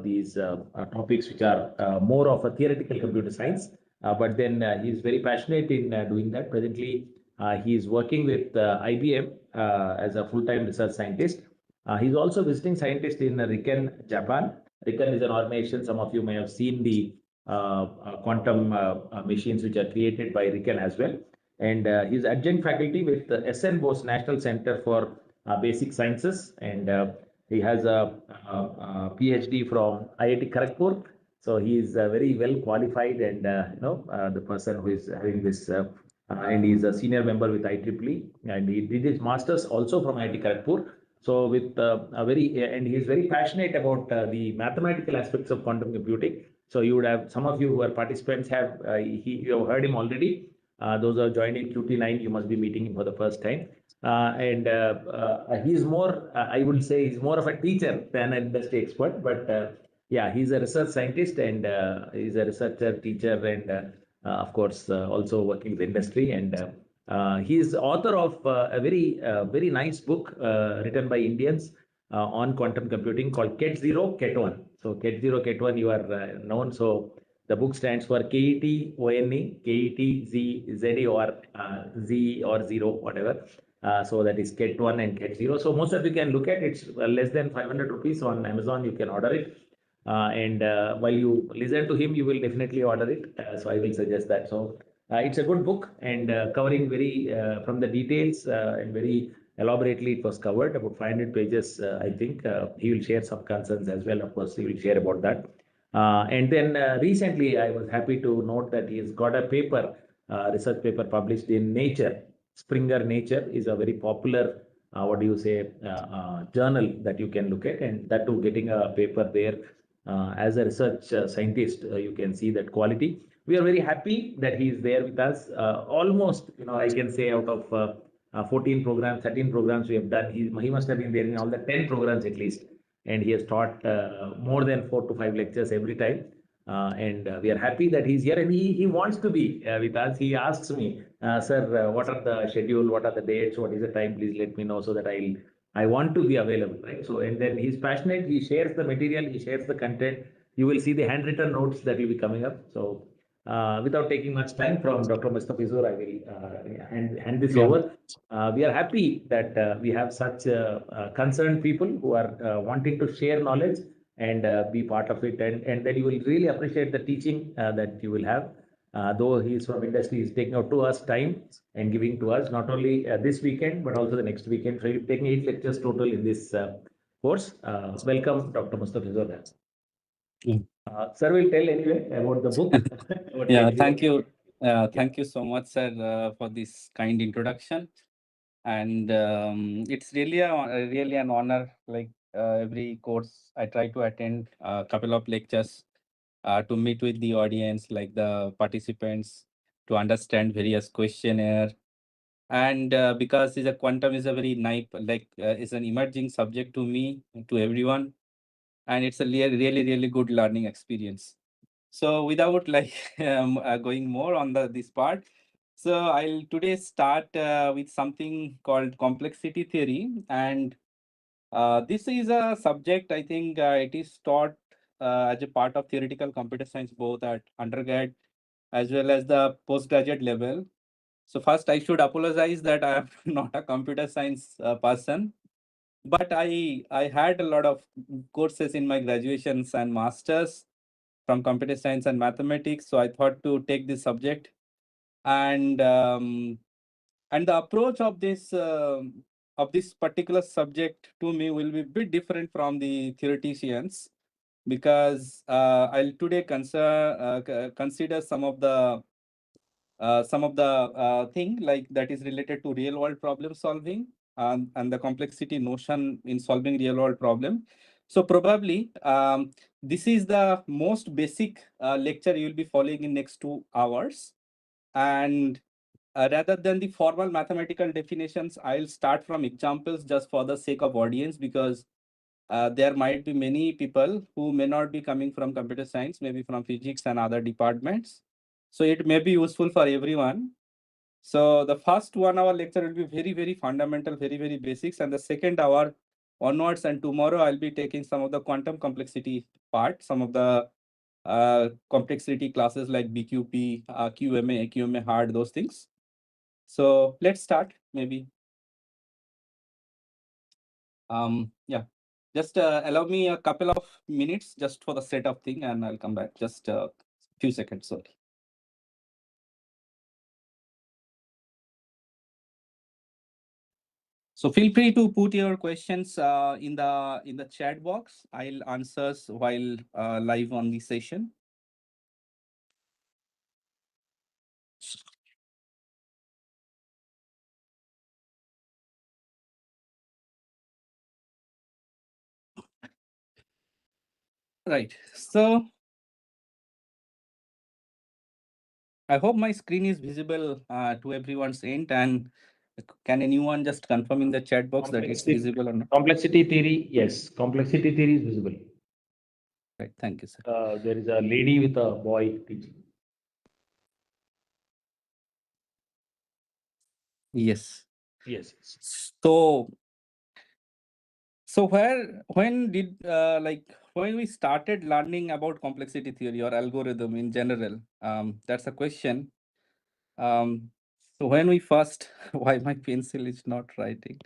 these topics which are more of a theoretical computer science. But then he is very passionate in doing that. Presently, he is working with IBM as a full-time research scientist. He's also visiting scientist in Riken, Japan. Riken is an organization, some of you may have seen the quantum machines which are created by Riken as well. And he's adjunct faculty with the SN Bose National Center for Basic Sciences. And he has a PhD from IIT Kharagpur. So he is very well qualified, and the person who is having this, and he is a senior member with IEEE, and he did his masters also from IIT Kharagpur. So with and he is very passionate about the mathematical aspects of quantum computing. So you would have, some of you who are participants have you have heard him already. Those who are joining QT-09, you must be meeting him for the first time. And he's more, I would say, he's more of a teacher than an industry expert. But yeah, he's a research scientist, and he's a researcher, teacher, and of course, also working with industry. And he is author of a very nice book written by Indians on quantum computing called QT-0, QT-1. So QT-0, QT-1, you are known. So the book stands for QT-ONE, QT-Z or Z or 0, whatever. So that is QT-1 and QT-0. So most of you can look at it. It's less than 500 rupees on Amazon. You can order it. And while you listen to him, you will definitely order it. So I will suggest that. So it's a good book, and covering very from the details and very elaborately it was covered, about 500 pages. I think he will share some concerns as well. Of course, he will share about that. And then recently, I was happy to note that he has got a paper, research paper published in Nature. Springer Nature is a very popular, journal that you can look at, and that too, getting a paper there as a research scientist, you can see that quality. We are very happy that he is there with us. Almost, I can say out of 14 programs, 13 programs we have done, he must have been there in all the 10 programs at least. And he has taught more than 4 to 5 lectures every time. And we are happy that he's here, and he wants to be with us. He asks me, sir, what are the schedule, what are the dates, what is the time, please let me know so that I want to be available, right? So, and then he's passionate, he shares the material, he shares the content. You will see the handwritten notes that will be coming up. So without taking much time from Dr. Mustafizur, I will hand this over. We are happy that we have such concerned people who are wanting to share knowledge and be part of it. And then you will really appreciate the teaching that you will have. Though he is from industry, he is taking out 2 hours time and giving to us, not only this weekend, but also the next weekend. So he's taking 8 lectures total in this course. Welcome, Dr. Mustafizur. Sir will tell anyway about the book. Thank you. Thank you so much, sir, for this kind introduction. And it's really an honor. Like every course, I try to attend a couple of lectures to meet with the audience, like the participants, to understand various questionnaire. And because quantum is a very it's an emerging subject to me, to everyone, and it's a really good learning experience. So without going more on this part, so I'll today start with something called complexity theory. And this is a subject, I think it is taught as a part of theoretical computer science, both at undergrad as well as the postgraduate level. So first, I should apologize that I am not a computer science person, but I had a lot of courses in my graduations and masters from computer science and mathematics. So I thought to take this subject, and the approach of this particular subject to me will be a bit different from the theoreticians, because I'll today consider some of the thing like that is related to real world problem solving, and the complexity notion in solving real world problem. So probably this is the most basic lecture you will be following in next 2 hours. And rather than the formal mathematical definitions, I'll start from examples just for the sake of audience, because there might be many people who may not be coming from computer science, maybe from physics and other departments. So it may be useful for everyone. So the first 1 hour lecture will be very fundamental, very basics. And the second hour onwards, and tomorrow I'll be taking some of the quantum complexity part, some of the complexity classes like BQP, QMA hard, those things. So let's start maybe. Yeah, just allow me a couple of minutes just for the setup thing, and I'll come back. Just a few seconds, sorry. So feel free to put your questions in the chat box. I'll answer while live on the session. Right. So I hope my screen is visible to everyone's end, and can anyone just confirm in the chat box that it's visible or not? Complexity theory, yes. Complexity theory is visible. Right. Thank you, sir. There is a lady with a boy teaching. Yes. Yes. So when did when we started learning about complexity theory or algorithm in general? That's a question. So when we first, why my pencil is not writing?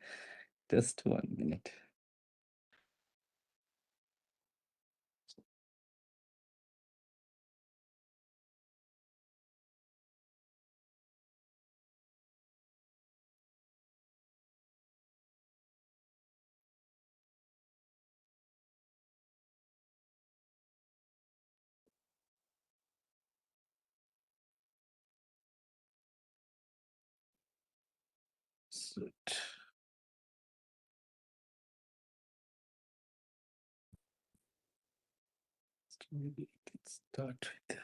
Just 1 minute. So maybe we can start with that.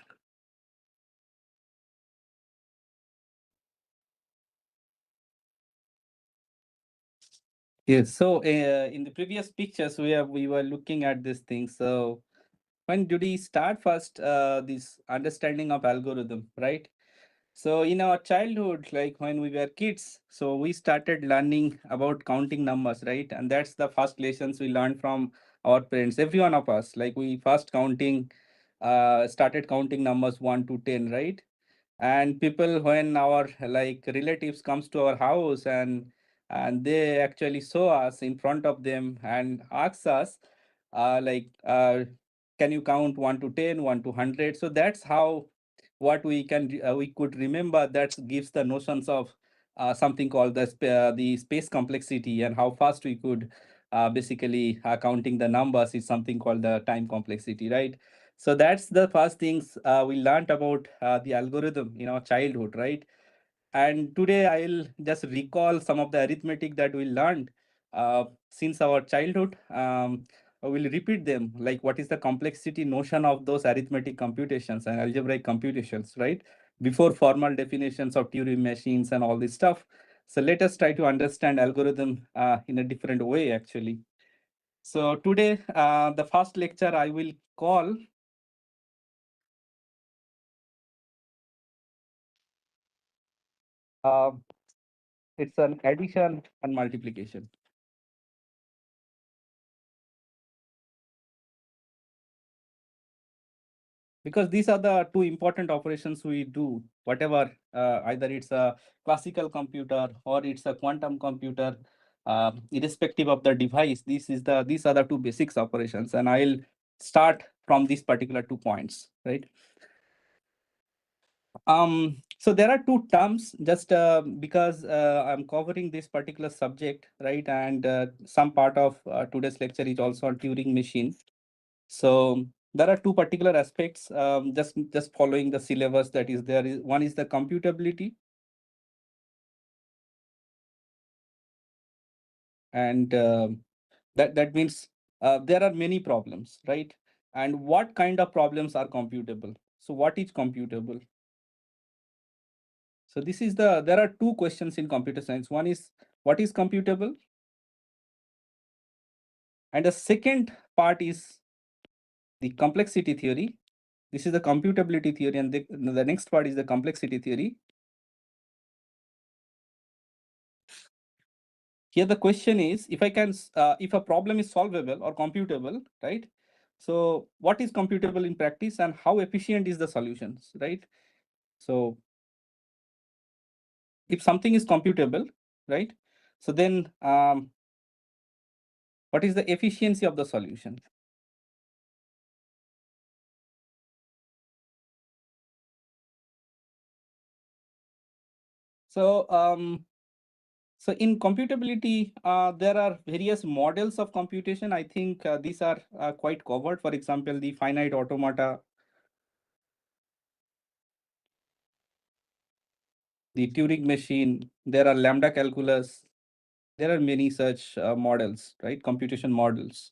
Yes. So in the previous pictures, we were looking at this thing. So when did we start first this understanding of algorithm, right? So in our childhood, like when we were kids, so we started learning about counting numbers, right? And that's the first lessons we learned from our parents. Every one of us, like we first started counting numbers 1 to 10, right? And people, when our like relatives comes to our house and they actually saw us in front of them and asks us, can you count 1 to 10, 1 to 100? So that's how what we could remember. That gives the notions of something called the space complexity, and how fast we could basically counting the numbers is something called the time complexity, right? So that's the first things we learned about the algorithm in our childhood, right? And today I'll just recall some of the arithmetic that we learned since our childhood. I will repeat them, like what is the complexity notion of those arithmetic computations and algebraic computations, right? Before formal definitions of Turing machines and all this stuff. So let us try to understand algorithm in a different way, actually. So today, the first lecture I will call it's an addition and multiplication. Because these are the two important operations we do, whatever, either it's a classical computer or it's a quantum computer, irrespective of the device, these are the two basics operations, and I'll start from these particular 2 points, right? So there are two terms, just because I'm covering this particular subject, right? And some part of today's lecture is also on Turing machines. So there are two particular aspects, just following the syllabus that is there. One is the computability, and that means there are many problems, right? And what kind of problems are computable? So what is computable? So there are two questions in computer science. One is what is computable? And the second part is the complexity theory. This is the computability theory, and the next part is the complexity theory. here the question is, if I can, if a problem is solvable or computable, right? So what is computable in practice and how efficient is the solutions, right? So if something is computable, right? So then what is the efficiency of the solution? So so in computability, there are various models of computation. I think these are quite covered. For example, the finite automata, the Turing machine, there are lambda calculus, there are many such models, right? Computation models.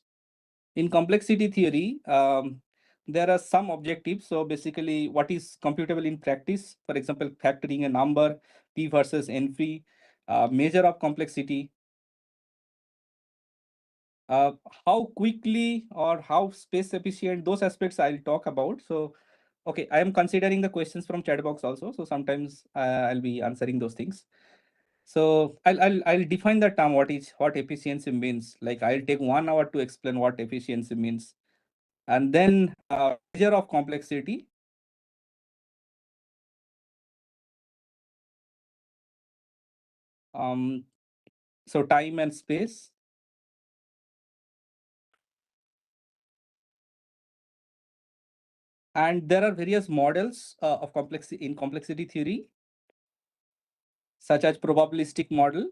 In complexity theory, there are some objectives. So basically, what is computable in practice? For example, factoring a number, P versus N free, measure of complexity, uh, how quickly or how space efficient, those aspects I'll talk about. So, okay, I am considering the questions from chat box also. So sometimes I'll be answering those things. So I'll define the term what efficiency means. Like I'll take 1 hour to explain what efficiency means, and then measure of complexity. So time and space, and there are various models of complexity in complexity theory, such as probabilistic model,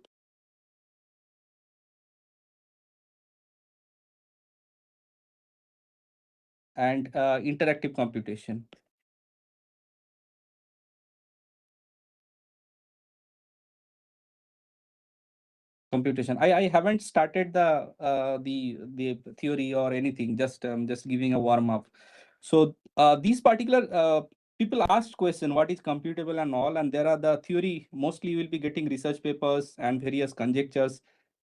and interactive computation. I haven't started the theory or anything. Just giving a warm up. So these particular people asked question, what is computable and all, and there are the theory. Mostly you will be getting research papers and various conjectures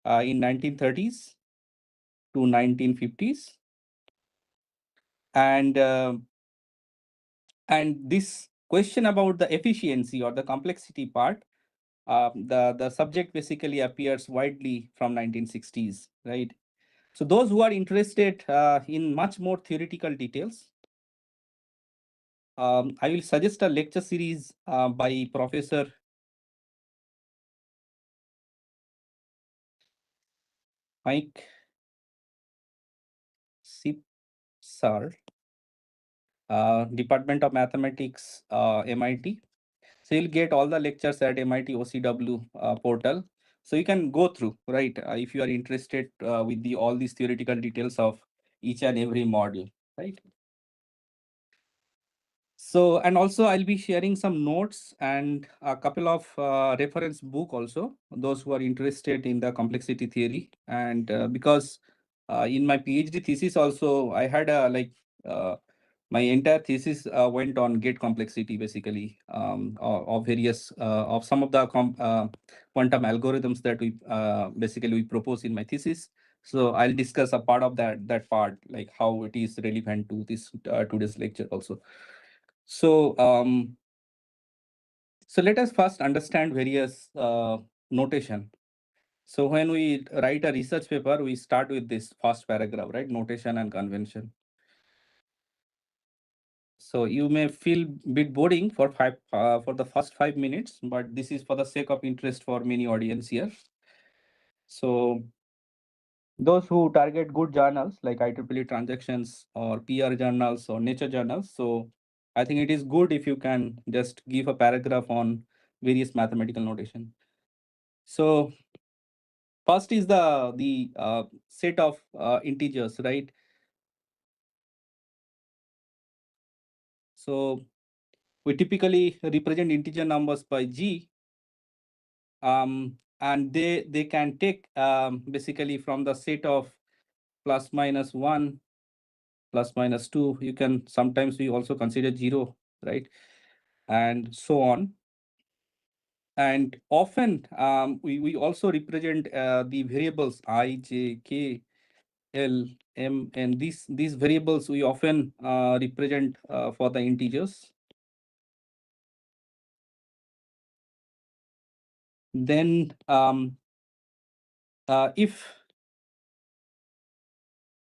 in 1930s to 1950s, and this question about the efficiency or the complexity part, the subject basically appears widely from 1960s, right? So those who are interested in much more theoretical details, I will suggest a lecture series by Professor Mike Sipsar, Department of Mathematics, MIT. So you'll get all the lectures at MIT OCW portal. So you can go through, right? If you are interested with all these theoretical details of each and every module, right? So, and also I'll be sharing some notes and a couple of reference book also, those who are interested in the complexity theory. And because in my PhD thesis also, I had my entire thesis went on gate complexity, basically, of various, of some of the quantum algorithms that we propose in my thesis. So I'll discuss a part of that part, like how it is relevant to this today's lecture also. So, so let us first understand various notation. So when we write a research paper, we start with this first paragraph, right? Notation and convention. So you may feel a bit boring for the first 5 minutes, but this is for the sake of interest for many audience here. So those who target good journals like IEEE Transactions or PR journals or Nature journals, so I think it is good if you can just give a paragraph on various mathematical notation. So first is the set of integers, right? So we typically represent integer numbers by G, and they can take basically from the set of plus minus 1, plus minus 2. You can sometimes we also consider 0, right? And so on. And often we also represent the variables I, J, K, L, M, and these variables we often represent for the integers. Then if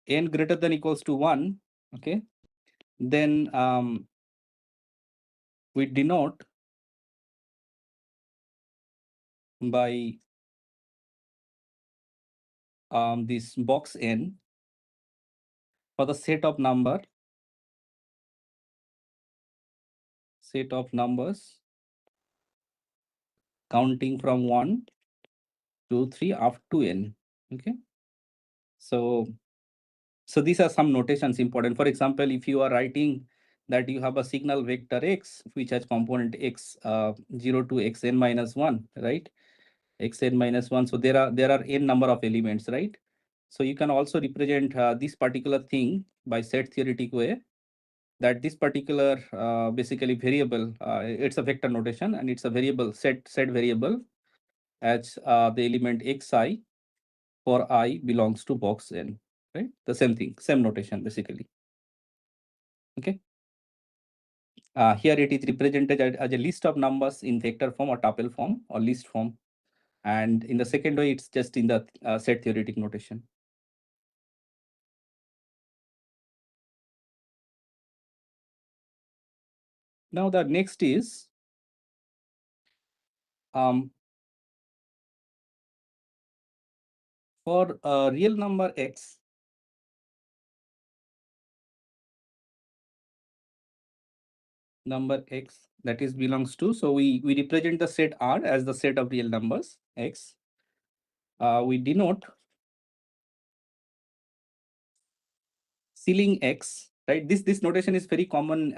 n greater than equals to 1, okay, then we denote by this box n for the set of numbers counting from 1, 2, 3 up to n. Okay. So these are some notations important. For example, if you are writing that you have a signal vector x which has component x 0 to xn minus 1, right? Xn minus 1. So there are n number of elements, right? So you can also represent this particular thing by set theoretic way, that this particular basically variable, it's a vector notation and it's a variable set variable as the element xi for I belongs to box n, right? The same thing, same notation basically. Okay. Here it is represented as a list of numbers in vector form or tuple form or list form. And in the second way, it's just in the set theoretic notation. Now the next is for a real number x, that is belongs to, so we represent the set R as the set of real numbers x. We denote ceiling x, right? This notation is very common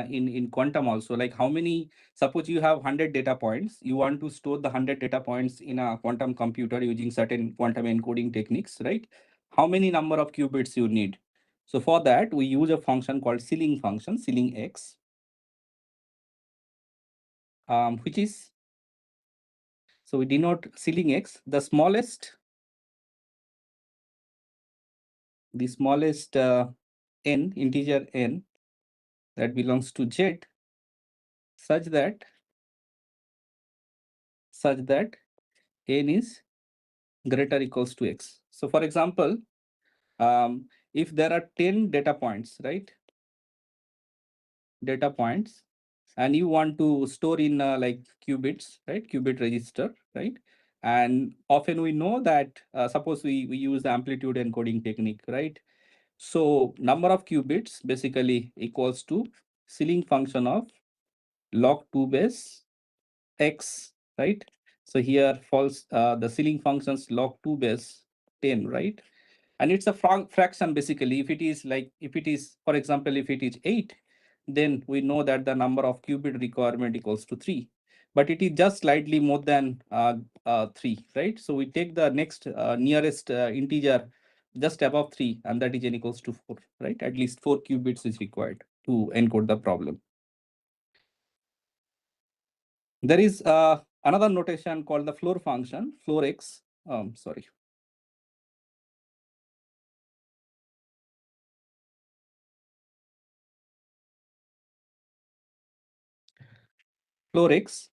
in quantum also. Like how many, suppose you have 100 data points, you want to store the 100 data points in a quantum computer using certain quantum encoding techniques, right? How many number of qubits you need? So for that, we use a function called ceiling function, ceiling x, which is, so we denote ceiling x, the smallest n, integer n, that belongs to z, such that n is greater equals to x. So for example, if there are 10 data points, right? Data points, and you want to store in like qubits, right? Qubit register, right? And often we know that suppose we use the amplitude encoding technique, right? So number of qubits basically equals to ceiling function of log 2 base x, right? So here falls the ceiling functions log 2 base 10, right? And it's a fraction basically. If it is like, if it is, for example, if it is 8, then we know that the number of qubit requirement equals to 3. But it is just slightly more than 3, right? So we take the next nearest integer just above 3, and that is n equals to 4, right? At least 4 qubits is required to encode the problem. There is another notation called the floor function, floor x. Floor x.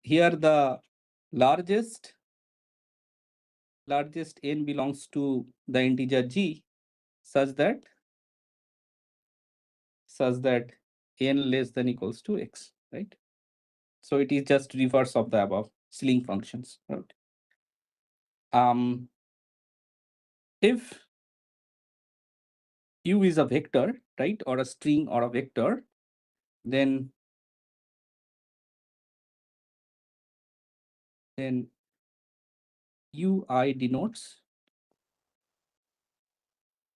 Here the largest n belongs to the integer g, such that n less than equals to x, right? So it is just reverse of the above ceiling functions, right? If u is a vector, right, or a string or a vector, then ui denotes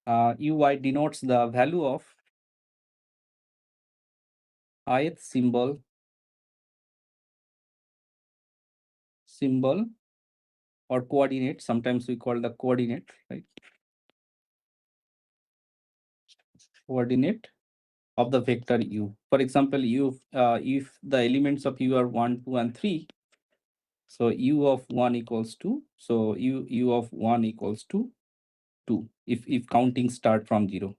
the value of ith symbol or coordinate. Sometimes we call the coordinate, right? Coordinate of the vector u. For example, if the elements of u are 1, 2, and 3, so u of 1 equals to, so u of 1 equals to 2 if counting start from 0.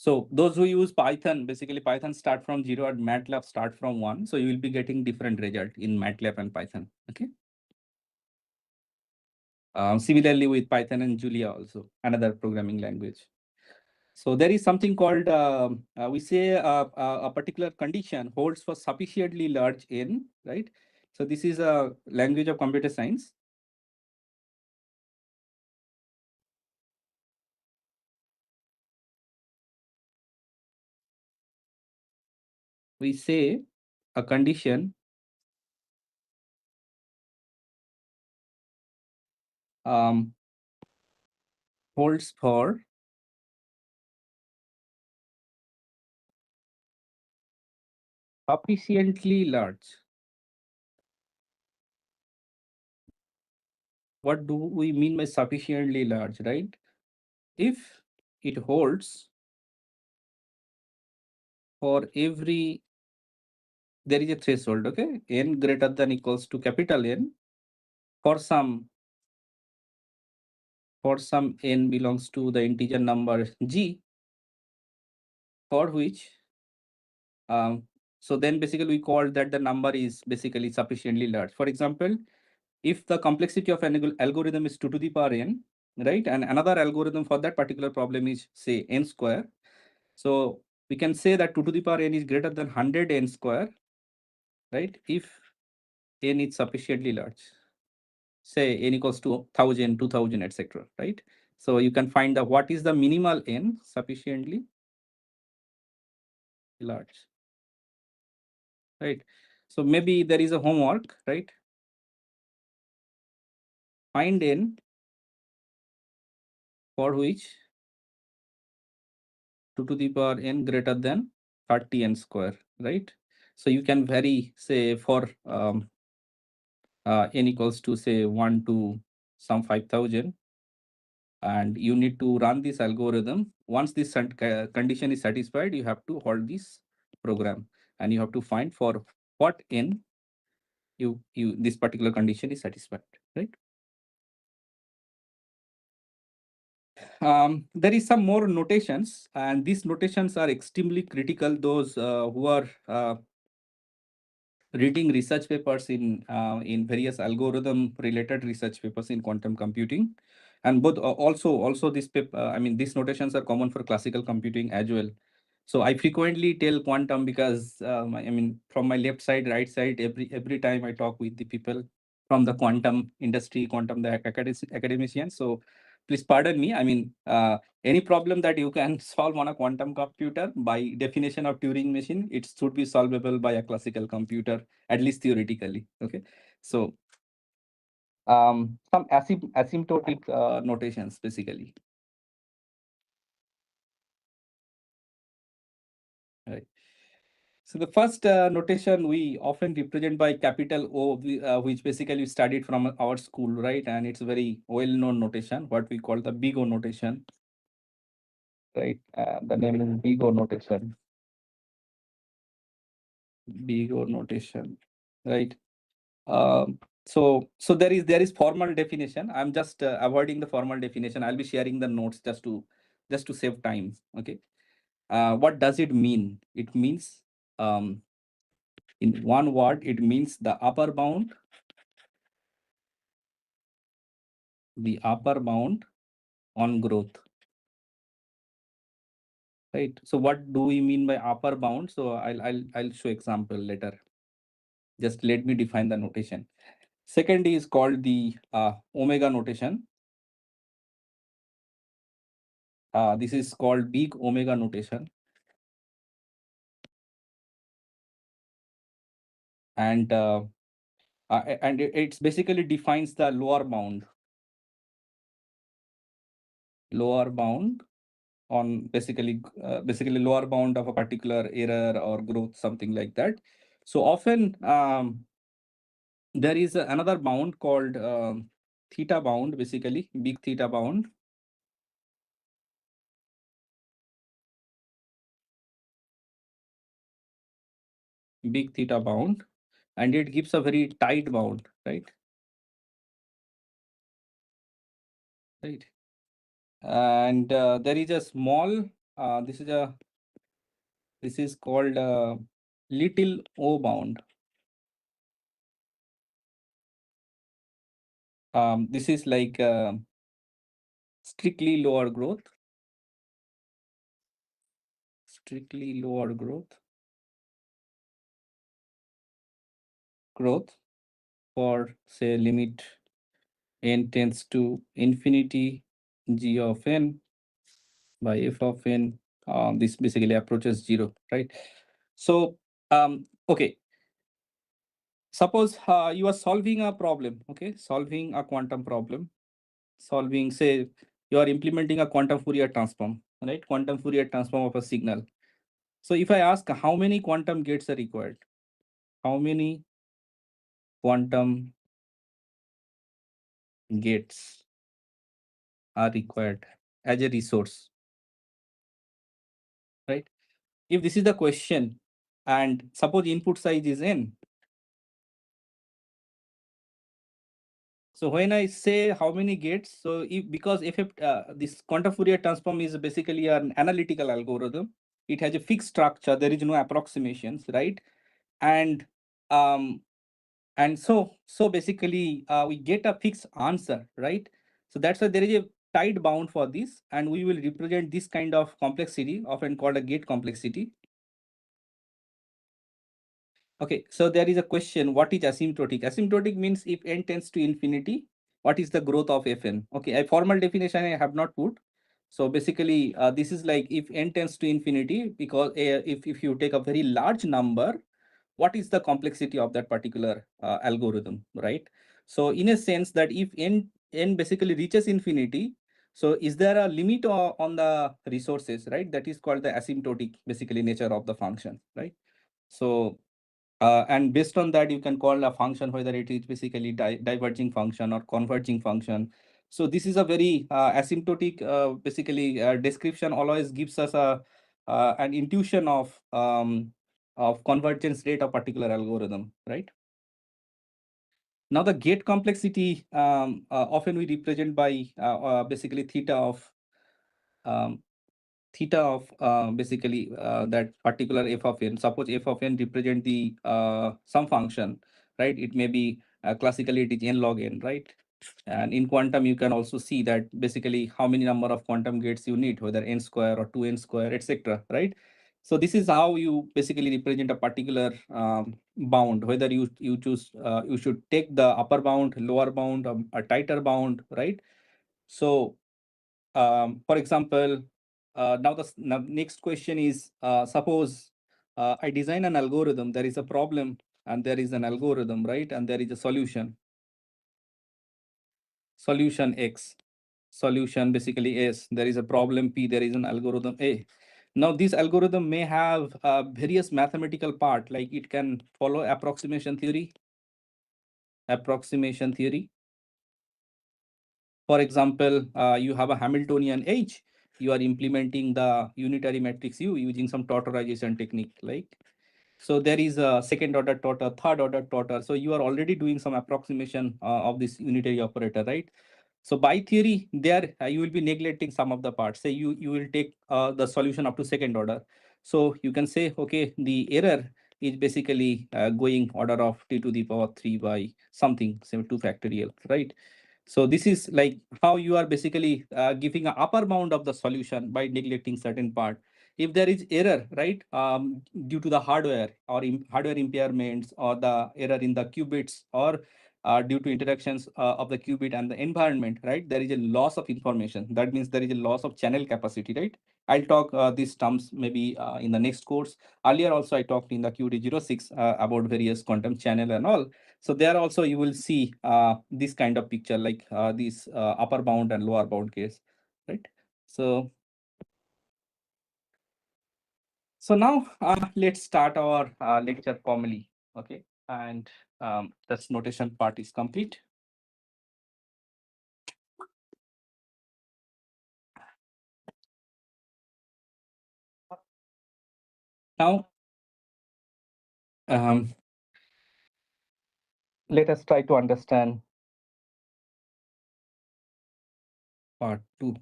So those who use Python, basically Python start from 0 and MATLAB start from 1. So you will be getting different result in MATLAB and Python. Okay. Similarly with Python and Julia also, another programming language. So there is something called, we say a particular condition holds for sufficiently large n, right? So this is a language of computer science. We say a condition holds for sufficiently large. What do we mean by sufficiently large, right? If it holds for every, there is a threshold, okay? N greater than equals to capital N for some n belongs to the integer number g, for which so then basically we call that the number is basically sufficiently large. For example, if the complexity of an algorithm is 2 to the power n, right, and another algorithm for that particular problem is say n square, so we can say that 2 to the power n is greater than 100 n square, right, if n is sufficiently large, say n equals to 1000, 2000, etc., right? So you can find the what is the minimal n sufficiently large, right? So maybe there is a homework, right? Find n for which 2 to the power n greater than 30 n square, right? So you can vary, say, for n equals to say 1 to some 5000, and you need to run this algorithm. Once this condition is satisfied, you have to hold this program and you have to find for what n you this particular condition is satisfied, right? There is some more notations, and these notations are extremely critical. Those who are reading research papers in various algorithm related research papers in quantum computing, and both also this paper, I mean these notations are common for classical computing as well. So I frequently tell quantum because I mean from my left side, right side, every time I talk with the people from the quantum industry, quantum the academicians. So please pardon me. I mean any problem that you can solve on a quantum computer, by definition of Turing machine, it should be solvable by a classical computer, at least theoretically. Okay, so some asymptotic notations basically. Right. So the first notation we often represent by capital O, which basically we studied from our school, right? And it's a very well-known notation, what we call the big O notation, right? The name is big O notation. Big O notation, right? So there is formal definition. I'm just avoiding the formal definition. I'll be sharing the notes just to save time. Okay. What does it mean? It means in one word, it means the upper bound on growth, right? So what do we mean by upper bound? So I'll show example later. Just let me define the notation. Second is called the omega notation. This is called big omega notation. And it's basically defines the lower bound on basically lower bound of a particular error or growth, something like that. So often there is another bound called theta bound, basically big theta bound. Big theta bound, and it gives a very tight bound, right? Right. And there is a small This is called little O bound. This is like strictly lower growth. Strictly lower growth for say limit n tends to infinity g of n by f of n. This basically approaches 0, right? So okay, suppose you are solving a problem, okay, solving a quantum problem, solving, say, you are implementing a quantum Fourier transform, right? Quantum Fourier transform of a signal. So if I ask how many quantum gates are required, how many quantum gates are required as a resource, right? If this is the question, and suppose input size is n. So when I say how many gates, so if because if this quantum Fourier transform is basically an analytical algorithm, it has a fixed structure. There is no approximations, right? And so basically we get a fixed answer, right? So that's why there is a tight bound for this, and we will represent this kind of complexity, often called a gate complexity. Okay, so there is a question, what is asymptotic? Asymptotic means if n tends to infinity, what is the growth of fn? Okay, a formal definition I have not put. So basically, this is like if n tends to infinity, because if you take a very large number, what is the complexity of that particular algorithm, right? So in a sense that if n basically reaches infinity, so is there a limit on the resources, right? That is called the asymptotic basically nature of the function, right? So and based on that, you can call a function whether it is basically diverging function or converging function. So this is a very asymptotic basically description always gives us a an intuition of convergence rate of particular algorithm, right? Now the gate complexity often we represent by basically um, theta of basically that particular f of n. Suppose f of n represent the some function, right? It may be classically it is n log n, right? And in quantum, you can also see that basically how many number of quantum gates you need, whether n square or 2n square, etc. Right? So this is how you basically represent a particular bound, whether you choose you should take the upper bound, lower bound, a tighter bound, right? So for example, now the next question is, suppose I design an algorithm, there is a problem and there is an algorithm, right? And there is a solution. Solution X, solution basically S, there is a problem P, there is an algorithm A. Now this algorithm may have various mathematical part, like it can follow approximation theory. For example, you have a Hamiltonian H, you are implementing the unitary matrix U using some tautorization technique, like. So there is a second order tautor, third order tautor. So you are already doing some approximation of this unitary operator, right? So by theory, there you will be neglecting some of the parts. Say you will take the solution up to second order. So you can say, okay, the error is basically going order of t to the power 3 by something, say 2 factorial, right? So this is like how you are basically giving an upper bound of the solution by neglecting certain part. If there is error, right, due to the hardware or hardware impairments or the error in the qubits or due to interactions of the qubit and the environment, right, there is a loss of information. That means there is a loss of channel capacity, right? I'll talk these terms maybe in the next course. Earlier also I talked in the QT-06 about various quantum channel and all. So there also you will see this kind of picture, like this upper bound and lower bound case, right? So now let's start our lecture formally, okay? And this notation part is complete. Now, let us try to understand part 2.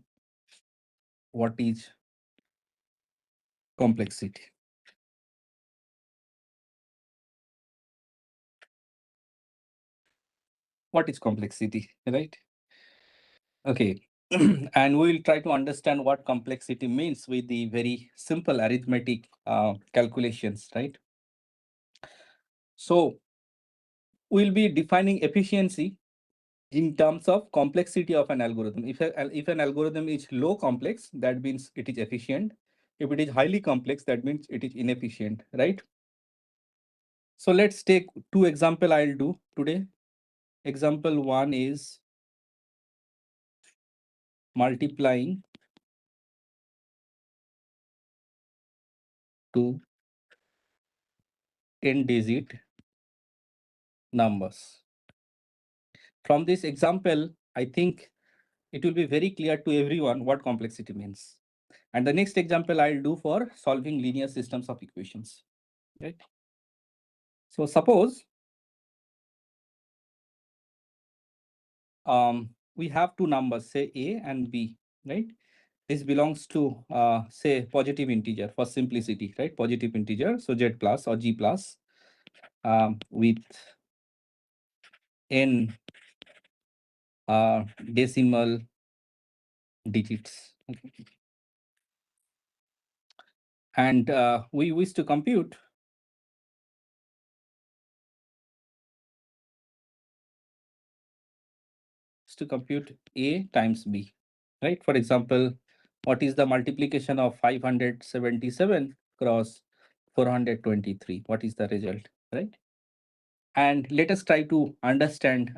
What is complexity. What is complexity, right? Okay. And we will try to understand what complexity means with the very simple arithmetic calculations, right? So we'll be defining efficiency in terms of complexity of an algorithm. If an algorithm is low complex, that means it is efficient. If it is highly complex, that means it is inefficient, right? So let's take two examples I'll do today. Example one is multiplying two n-digit numbers. From this example, I think it will be very clear to everyone what complexity means. And the next example I'll do for solving linear systems of equations, right? So suppose we have two numbers, say A and B, right? This belongs to, say, positive integer for simplicity, right? Positive integer, so Z plus or G plus with n decimal digits. And we wish to compute A times B, right? For example, what is the multiplication of 577 cross 423? What is the result, right? And let us try to understand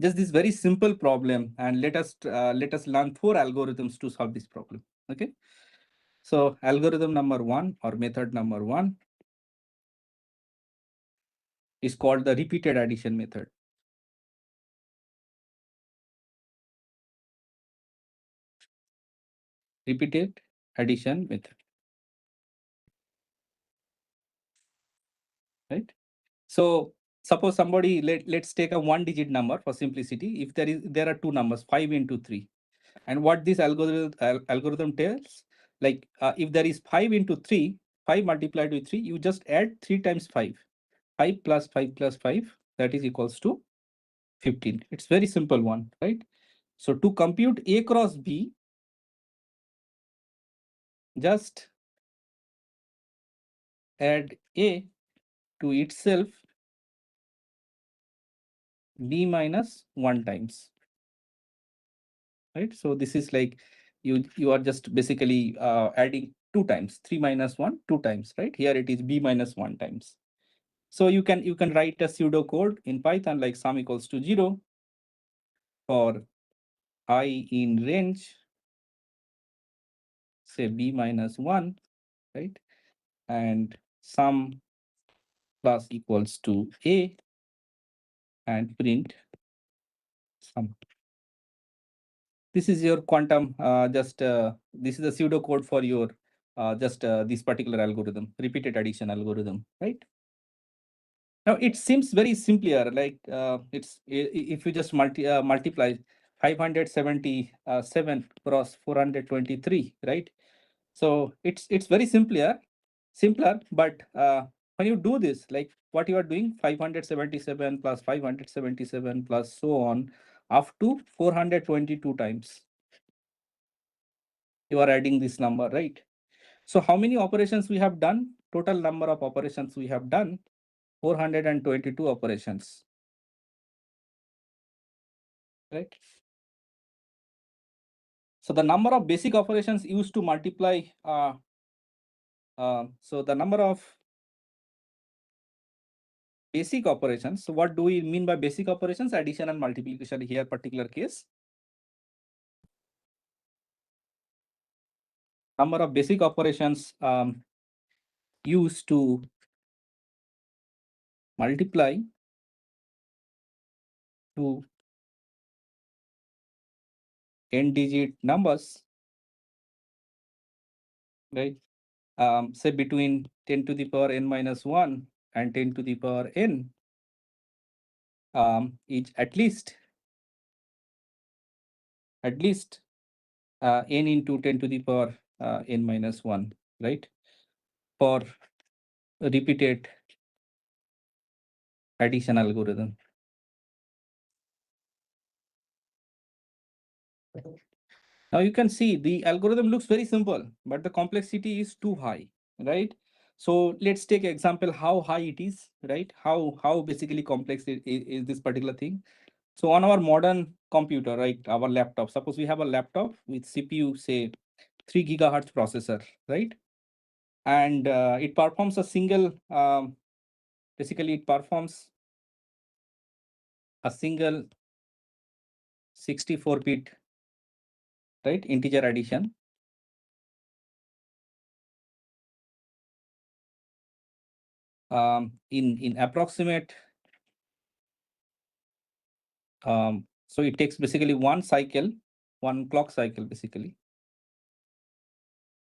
just this very simple problem, and let us learn 4 algorithms to solve this problem. Okay. So algorithm number 1 or method number 1 is called the repeated addition method. Repeated addition method, right? So suppose somebody, let's take a 1-digit number for simplicity. If there are two numbers, 5 into 3, and what this algorithm tells, like if there is 5 into 3, 5 multiplied with 3, you just add 3 times 5. 5 plus 5 plus 5, that is equals to 15. It's very simple one, right? So to compute A cross B, just add A to itself B minus 1 times, right? So this is like you are just basically adding 2 times, 3 minus 1, 2 times, right? Here it is B minus 1 times. So you can write a pseudo code in Python like sum equals to 0 for I in range, say B minus 1, right? And sum plus equals to A and print sum. This is your quantum, this is the pseudo code for your this particular algorithm, repeated addition algorithm, right? Now it seems very simpler, like if you just multiply 577 cross 423, right? So it's very simpler, but when you do this, like what you are doing, 577 plus 577 plus so on, up to 422 times, you are adding this number, right? So how many operations we have done? Total number of operations we have done, 422 operations, right? So the number of basic operations used to multiply, so the number of basic operations. So what do we mean by basic operations? Addition and multiplication here, particular case. Number of basic operations used to multiply to n-digit numbers, right? Say between 10 to the power n minus 1 and 10 to the power n, is at least n into 10 to the power n minus 1, right? for repeated addition algorithm. Now you can see the algorithm looks very simple, but the complexity is too high, right? So let's take example how high it is, right? How basically complex is this particular thing. So on our modern computer, right, our laptop, suppose we have a laptop with CPU, say 3 gigahertz processor, right? And it performs a single, basically it performs a single 64-bit, right, integer addition. In approximate, so it takes basically one cycle, one clock cycle, basically.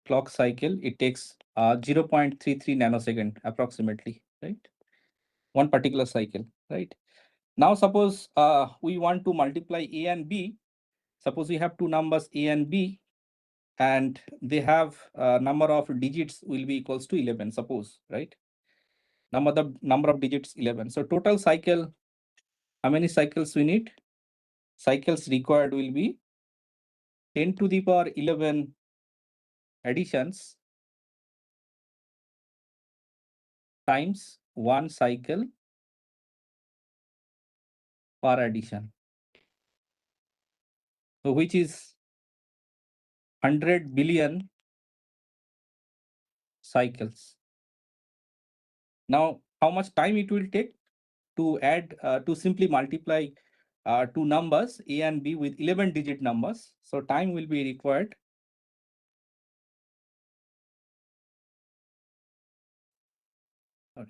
Clock cycle, it takes 0.33 nanosecond approximately, right? One particular cycle, right? Now suppose we want to multiply A and B. Suppose we have two numbers A and B, and they have number of digits will be equals to 11, suppose, right? Number of digits 11. So total cycle, how many cycles we need? Cycles required will be 10 to the power 11 additions times one cycle per addition. So which is 100 billion cycles. Now, how much time it will take to add, to simply multiply two numbers A and B with 11 digit numbers? So time will be required. Sorry.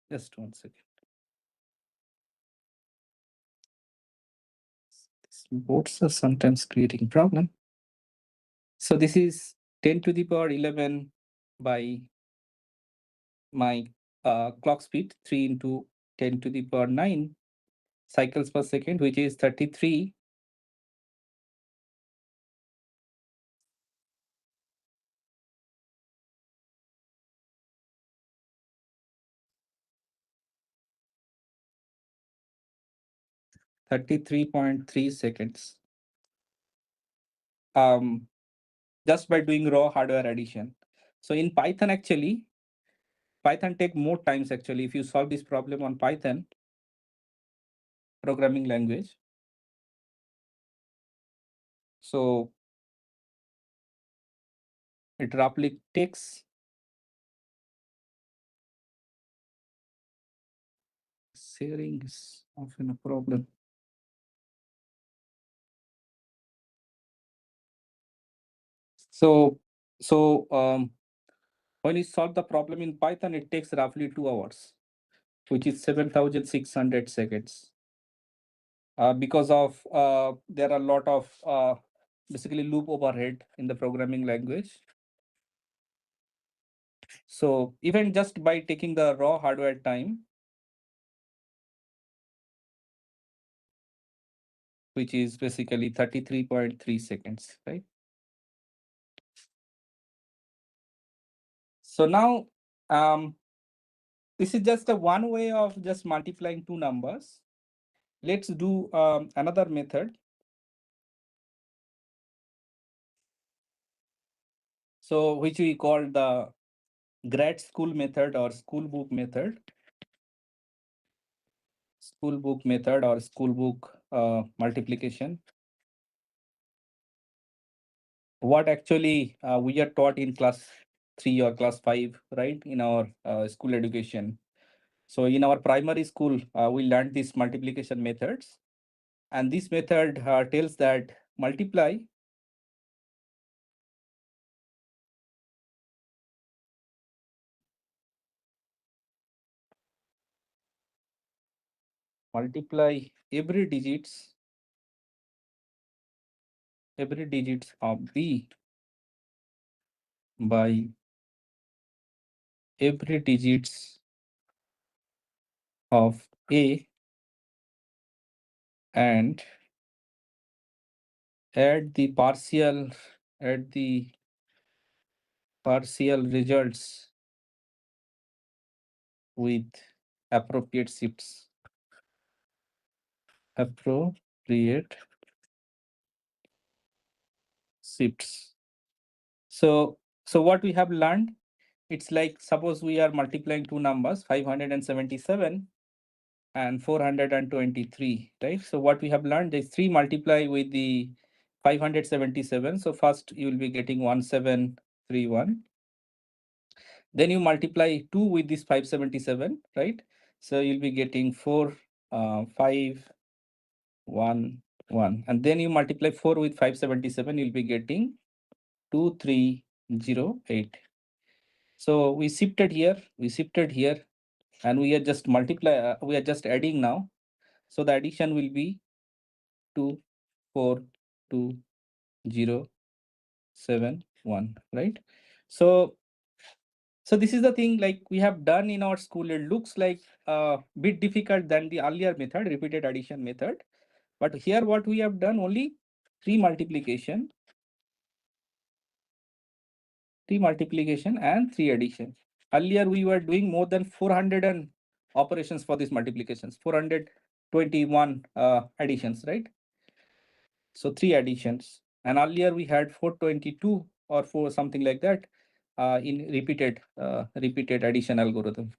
Just 1 second. These boards are sometimes creating problem. So this is 10 to the power 11 by my clock speed, 3 into 10 to the power 9 cycles per second, which is 33. .3 seconds. Just by doing raw hardware addition. So in Python, actually, Python take more times actually. If you solve this problem on Python programming language, so it roughly takes sharing is often a problem. So when you solve the problem in Python, it takes roughly 2 hours, which is 7,600 seconds. Because of there are a lot of basically loop overhead in the programming language. So even just by taking the raw hardware time, which is basically 33.3 seconds, right? So now this is just a one way of just multiplying two numbers. Let's do another method. So which we call the grad school method or school book method. School book method or school book multiplication. What actually we are taught in class 3 or class 5, right, in our school education. So in our primary school, we learned these multiplication methods. And this method tells that multiply every digits of B by every digits of A and add the partial results with appropriate shifts. So what we have learned, it's like, suppose we are multiplying two numbers, 577 and 423, right? So what we have learned is 3 multiply with the 577. So first you will be getting 1731. Then you multiply 2 with this 577, right? So you'll be getting 4511. And then you multiply 4 with 577, you'll be getting 2308. So we shifted here, and we are just we are just adding now. So the addition will be 24207, right? So this is the thing, like we have done in our school. It looks like a bit difficult than the earlier method, repeated addition method. But here what we have done, only 3 multiplication and 3 addition. Earlier we were doing more than 400 operations for these multiplications, 421 additions, right? So 3 additions, and earlier we had 422 or 4 something like that in repeated addition algorithm.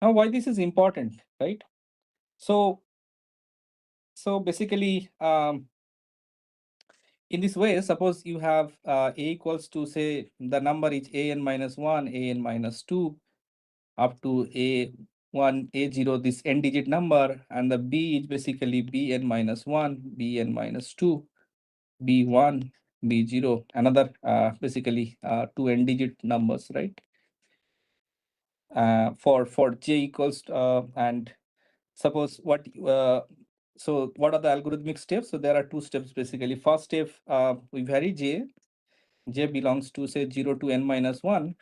Now, why this is important, right? So basically, in this way, suppose you have a equals to, say, the number is an minus 1, an minus 2, up to a1, a0, this n digit number, and the b is basically bn minus 1, bn minus 2, b1, b0, another basically 2 n digit numbers, right? For j equals and suppose what so what are the algorithmic steps? So there are 2 steps basically. First step, we vary j belongs to, say, 0 to n minus 1.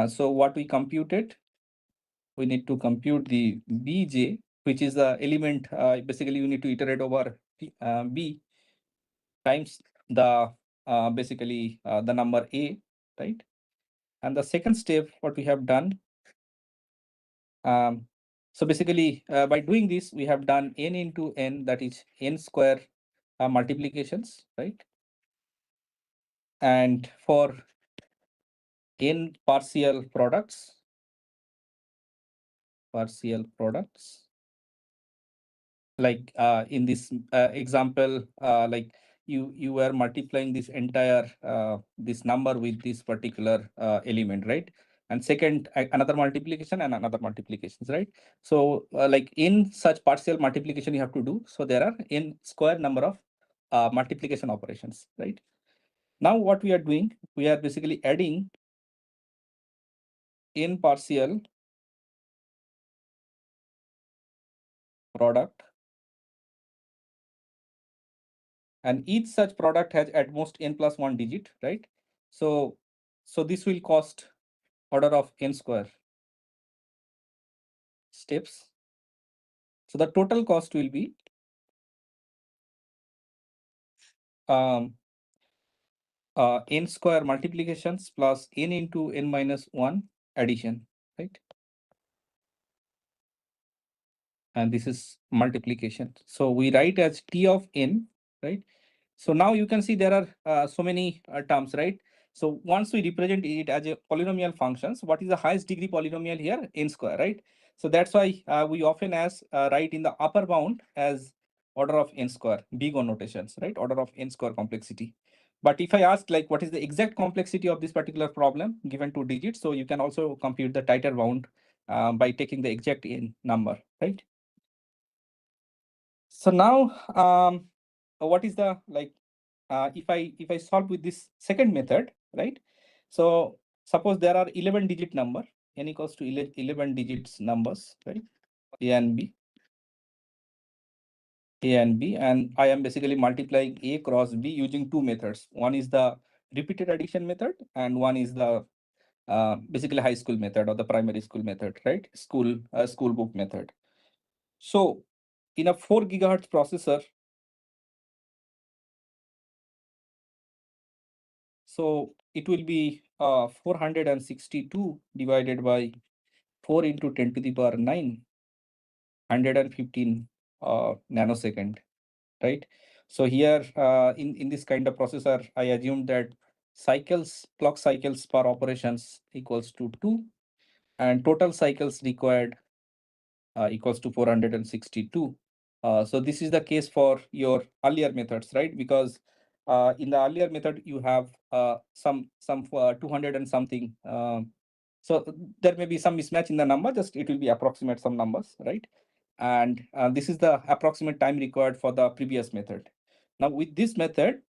So what we computed, we need to compute the bj, which is the element. Basically you need to iterate over b times the basically the number a, right? And the second step, what we have done, so basically by doing this, we have done n into n, that is n square multiplications, right? And for n partial products, like in this example, like you were multiplying this entire this number with this particular element, right? And second, another multiplication and another multiplications, right? So like in such partial multiplication you have to do, so there are n square number of multiplication operations, right? Now what we are doing, we are basically adding n partial product, and each such product has at most n plus 1 digit, right? So this will cost order of n square steps. So the total cost will be n square multiplications plus n into n minus 1 addition, right? And this is multiplication. So we write as T of n, right? So now you can see there are so many terms, right? So once we represent it as a polynomial functions, what is the highest degree polynomial here? N square, right? So that's why we often write in the upper bound as order of n square, big O notations, right? Order of n square complexity. But if I ask, like, what is the exact complexity of this particular problem given 2 digits, so you can also compute the tighter bound by taking the exact n number, right? So now, what is the, like, if I solve with this second method, right? So suppose there are 11 digit number, n equals to 11 digits numbers, right? A and B, and I am basically multiplying A cross B using 2 methods. One is the repeated addition method, and one is the basically high school method or the primary school method, right? School book method. So in a 4 gigahertz processor, so it will be 462 divided by 4 into 10 to the power 9, 115 nanosecond, right? So here in this kind of processor, I assume that clock cycles per operations equals to 2, and total cycles required equals to 462. So this is the case for your earlier methods, right? Because in the earlier method, you have some 200 and something. So there may be some mismatch in the number, just it will be approximate some numbers, right? And this is the approximate time required for the previous method. Now with this method,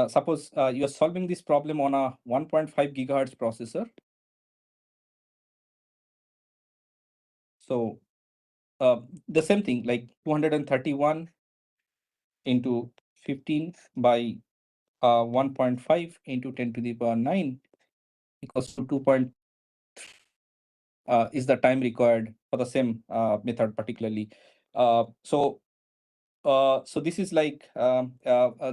suppose you are solving this problem on a 1.5 gigahertz processor. So the same thing, like 231 into 15 by 1.5 into 10 to the power 9 equals to 2. Is the time required for the same method particularly. So this is like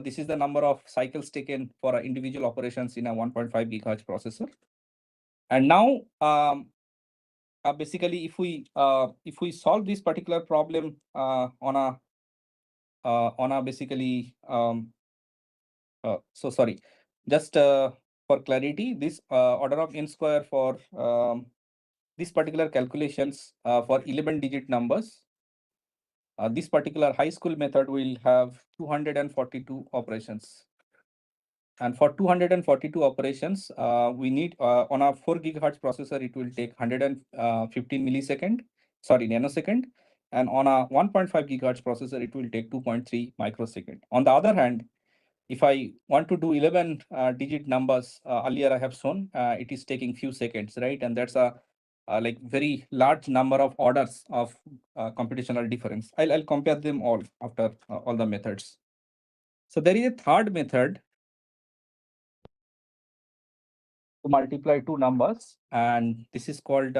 this is the number of cycles taken for individual operations in a 1.5 gigahertz processor. And now basically if we solve this particular problem on a basically so sorry, just for clarity, this order of n square for this particular calculations for 11 digit numbers, this particular high school method will have 242 operations. And for 242 operations, we need on a 4 gigahertz processor, it will take 115 nanosecond. And on a 1.5 gigahertz processor, it will take 2.3 microsecond. On the other hand, if I want to do 11 digit numbers, earlier I have shown, it is taking few seconds, right? And that's a like very large number of orders of computational difference. I'll compare them all after all the methods. So there is a third method to multiply two numbers, and this is called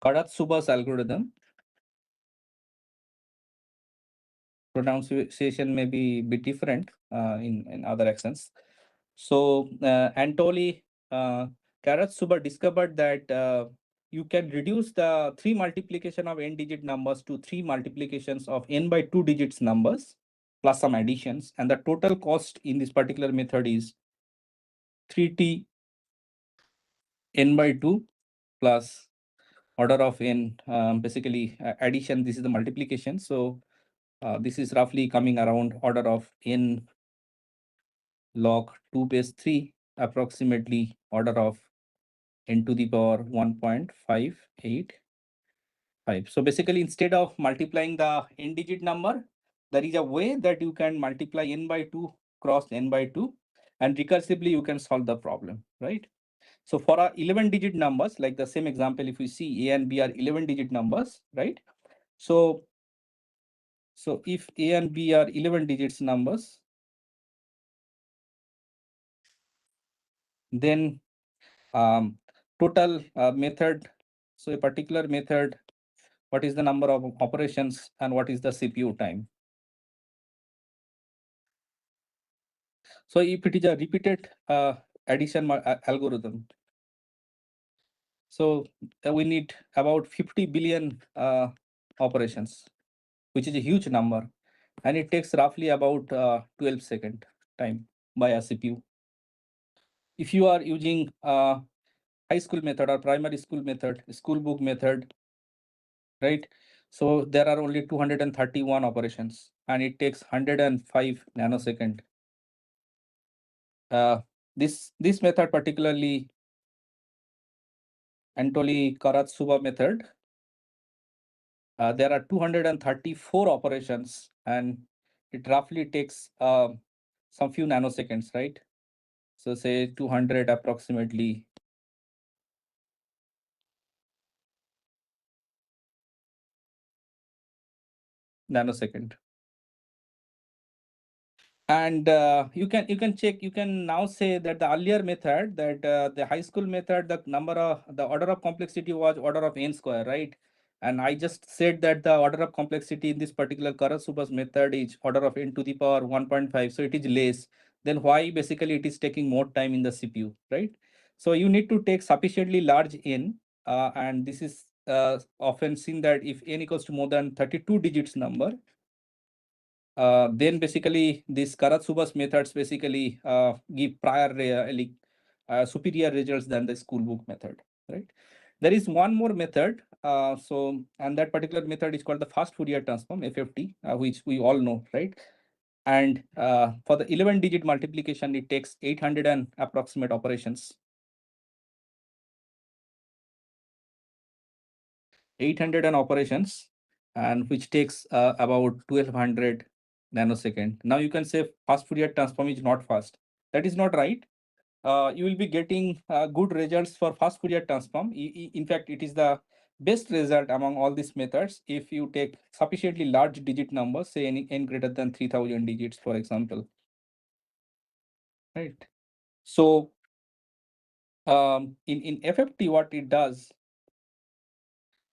Karatsuba's algorithm. Pronunciation may be a bit different in other accents. So Anatoly Karatsuba discovered that you can reduce the 3 multiplication of n digit numbers to 3 multiplications of n by 2 digits numbers plus some additions, and the total cost in this particular method is 3t n by 2 plus order of n, basically addition, this is the multiplication. So this is roughly coming around order of n log 2 base 3, approximately order of n to the power 1.585. So basically, instead of multiplying the n digit number, there is a way that you can multiply n by 2 cross n by 2, and recursively you can solve the problem, right? So for our 11 digit numbers, like the same example, if we see A and B are 11 digit numbers, right? So if A and B are 11 digits numbers, then total method, so a particular method, what is the number of operations and what is the CPU time? So if it is a repeated addition algorithm, so we need about 50 billion operations, which is a huge number, and it takes roughly about 12 second time by a CPU. If you are using high school method or primary school method, school book method, right? So there are only 231 operations, and it takes 105 nanosecond. This method, particularly Anatoly Karatsuba method, there are 234 operations, and it roughly takes some few nanoseconds, right? So say 200 approximately nanosecond. And you can check, you can now say that the earlier method, that the high school method, the order of complexity was order of n square, right? And I just said that the order of complexity in this particular Karasubas method is order of n to the power 1.5, so it is less. Then why basically it is taking more time in the CPU, right? So you need to take sufficiently large n, and this is often seen that if n equals to more than 32 digits number, then basically these Karatsubas methods basically give superior results than the school book method, right? There is one more method, and that particular method is called the fast Fourier transform, FFT, which we all know, right? And for the 11-digit multiplication, it takes 800 and approximate operations. 800 and operations, and which takes about 1200 nanosecond. Now you can say fast Fourier transform is not fast. That is not right. You will be getting good results for fast Fourier transform. In fact, it is the best result among all these methods if you take sufficiently large digit numbers, say n greater than 3000 digits, for example. Right. So in FFT, what it does,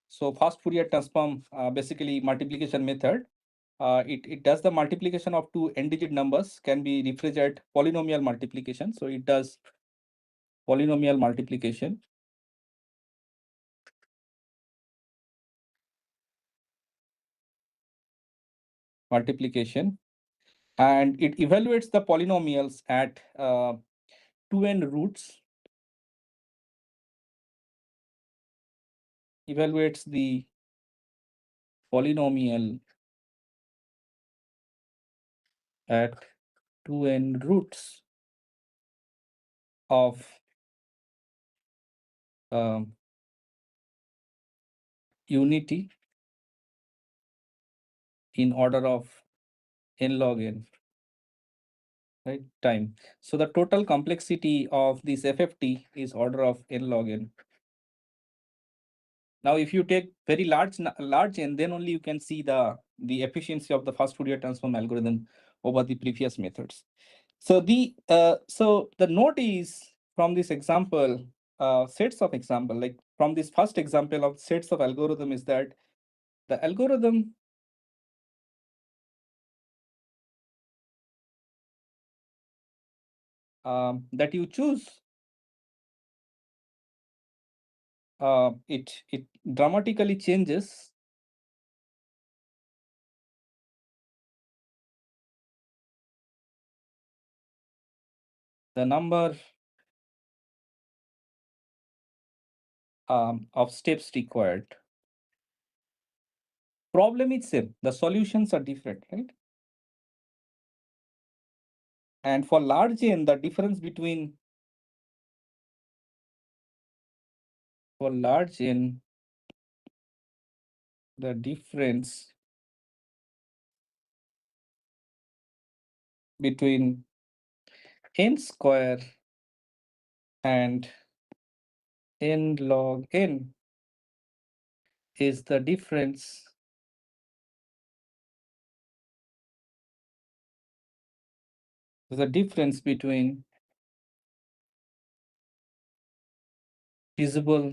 so fast Fourier transform, basically multiplication method, it does the multiplication of two n-digit numbers, can be rephrased as polynomial multiplication. So it does polynomial multiplication. And it evaluates the polynomials at 2n roots, evaluates the polynomial at 2n roots of unity in order of n log n, right, time. So the total complexity of this FFT is order of n log n. Now, if you take very large n, then only you can see the efficiency of the fast Fourier transform algorithm over the previous methods. So the note is from this example, sets of example, like from this first example of sets of algorithm, is that the algorithm that you choose, it dramatically changes the number of steps required. Problem is same, the solutions are different, right? And for large n, the difference between the difference between n square and n log n is the difference between feasible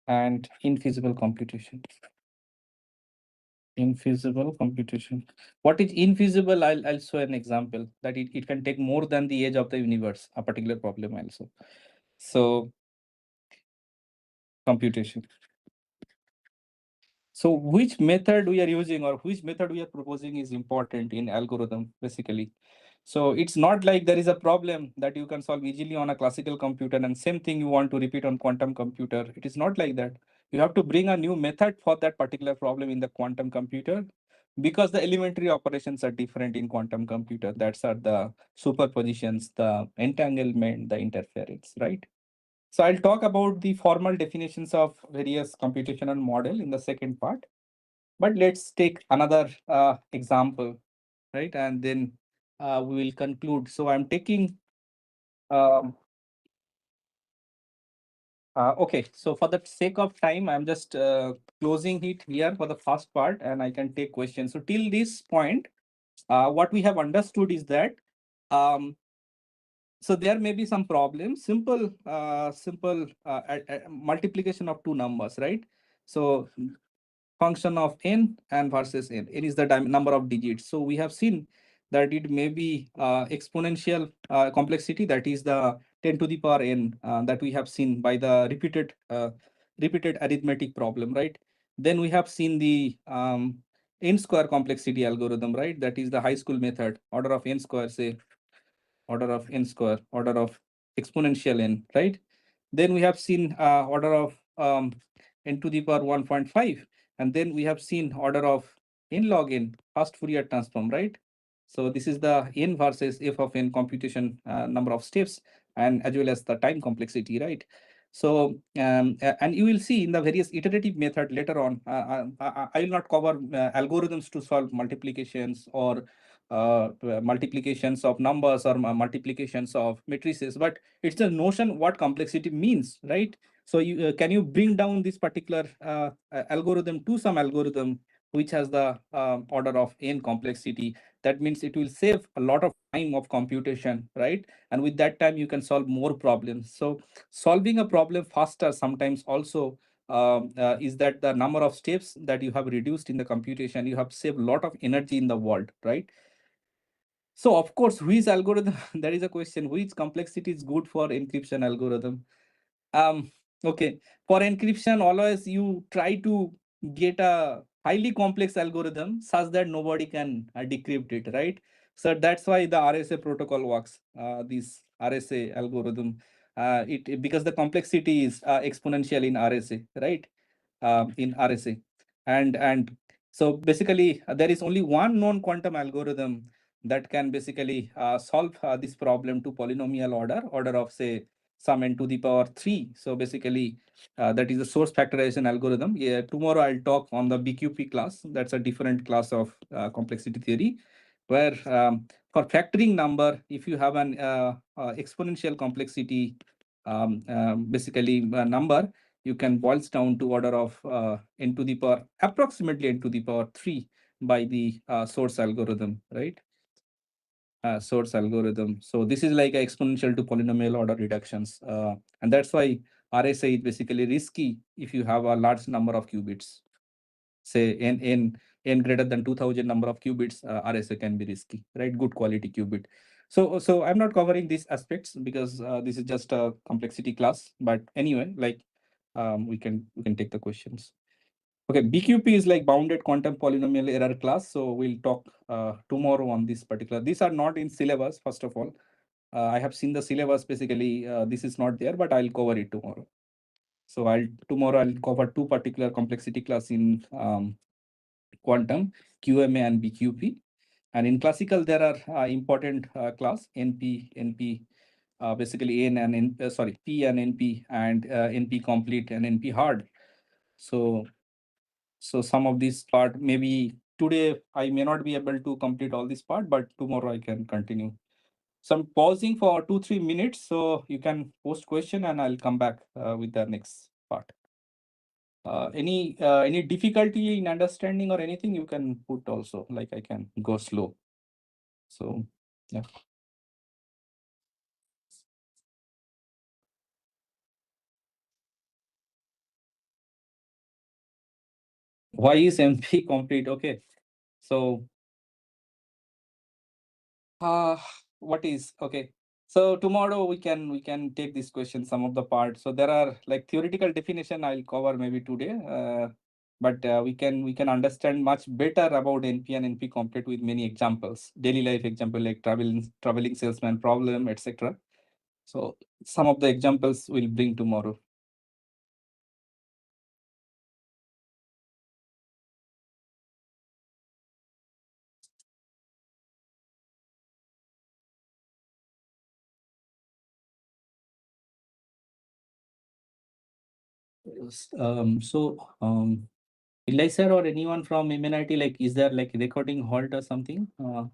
and infeasible computation. What is infeasible? I'll show an example that it can take more than the age of the universe, a particular problem also. So computation. So which method we are using or which method we are proposing is important in algorithm, basically. So it's not like there is a problem that you can solve easily on a classical computer and same thing you want to repeat on quantum computer. It is not like that. You have to bring a new method for that particular problem in the quantum computer, because the elementary operations are different in quantum computer. That's are the superpositions, the entanglement, the interference, right? So I'll talk about the formal definitions of various computational model in the second part. But let's take another example, right? And then we will conclude. So I'm taking Okay, so for the sake of time, I'm just closing it here for the first part, and I can take questions. So till this point, what we have understood is that um, so there may be some problems, simple multiplication of two numbers, right? So function of n and versus n. N is the number of digits. So we have seen that it may be exponential complexity, that is the 10 to the power n that we have seen by the repeated arithmetic problem, right? Then we have seen the n square complexity algorithm, right? That is the high school method, order of n square, say order of n square, order of exponential n, right? Then we have seen order of n to the power 1.5. And then we have seen order of n log n, fast Fourier transform, right? So this is the n versus f of n computation number of steps, and as well as the time complexity, right? So, and you will see in the various iterative method later on, I will not cover algorithms to solve multiplications or multiplications of numbers or multiplications of matrices, but it's the notion what complexity means, right? So you can you bring down this particular algorithm to some algorithm which has the order of n complexity. That means it will save a lot of time of computation, right? And with that time you can solve more problems. So solving a problem faster sometimes also is that the number of steps that you have reduced in the computation, you have saved a lot of energy in the world, right? So of course, which algorithm, that is a question, which complexity is good for encryption algorithm? Um, okay, for encryption, always you try to get a highly complex algorithm such that nobody can decrypt it, right? So that's why the RSA protocol works, this RSA algorithm. Because the complexity is exponential in RSA, right? In RSA. And so basically, there is only one known quantum algorithm that can basically solve this problem to polynomial order of, say, some n to the power 3. So basically, that is the source factorization algorithm. Yeah, tomorrow I'll talk on the BQP class. That's a different class of complexity theory, where for factoring number, if you have an exponential complexity, basically number, you can boils down to order of n to the power, approximately n to the power 3 by the source algorithm, right? Source algorithm. So this is like exponential to polynomial order reductions. And that's why RSA is basically risky if you have a large number of qubits. Say n greater than 2000 number of qubits, RSA can be risky, right? Good quality qubit. So I'm not covering these aspects because this is just a complexity class. But anyway, like we can take the questions. Okay, BQP is like bounded quantum polynomial error class. So we'll talk tomorrow on this particular. These are not in syllabus, first of all. I have seen the syllabus, basically, this is not there, but I'll cover it tomorrow. So tomorrow I'll cover two particular complexity class in quantum, QMA and BQP. And in classical, there are important class, NP, basically N and N, sorry, P and NP, and NP complete and NP hard. So some of this part, maybe today I may not be able to complete all this part, but tomorrow I can continue. So I'm pausing for 2-3 minutes, so you can post question and I'll come back with the next part. Any difficulty in understanding or anything, you can put also, like I can go slow. So yeah. Why is MP complete? Okay. So what is okay? So tomorrow we can take this question, some of the parts. So there are like theoretical definition I'll cover maybe today. But we can understand much better about NP and NP complete with many examples, daily life example like traveling salesman problem, etc. So some of the examples we'll bring tomorrow. Eli sir or anyone from MNIT, like, is there like recording halt or something? Or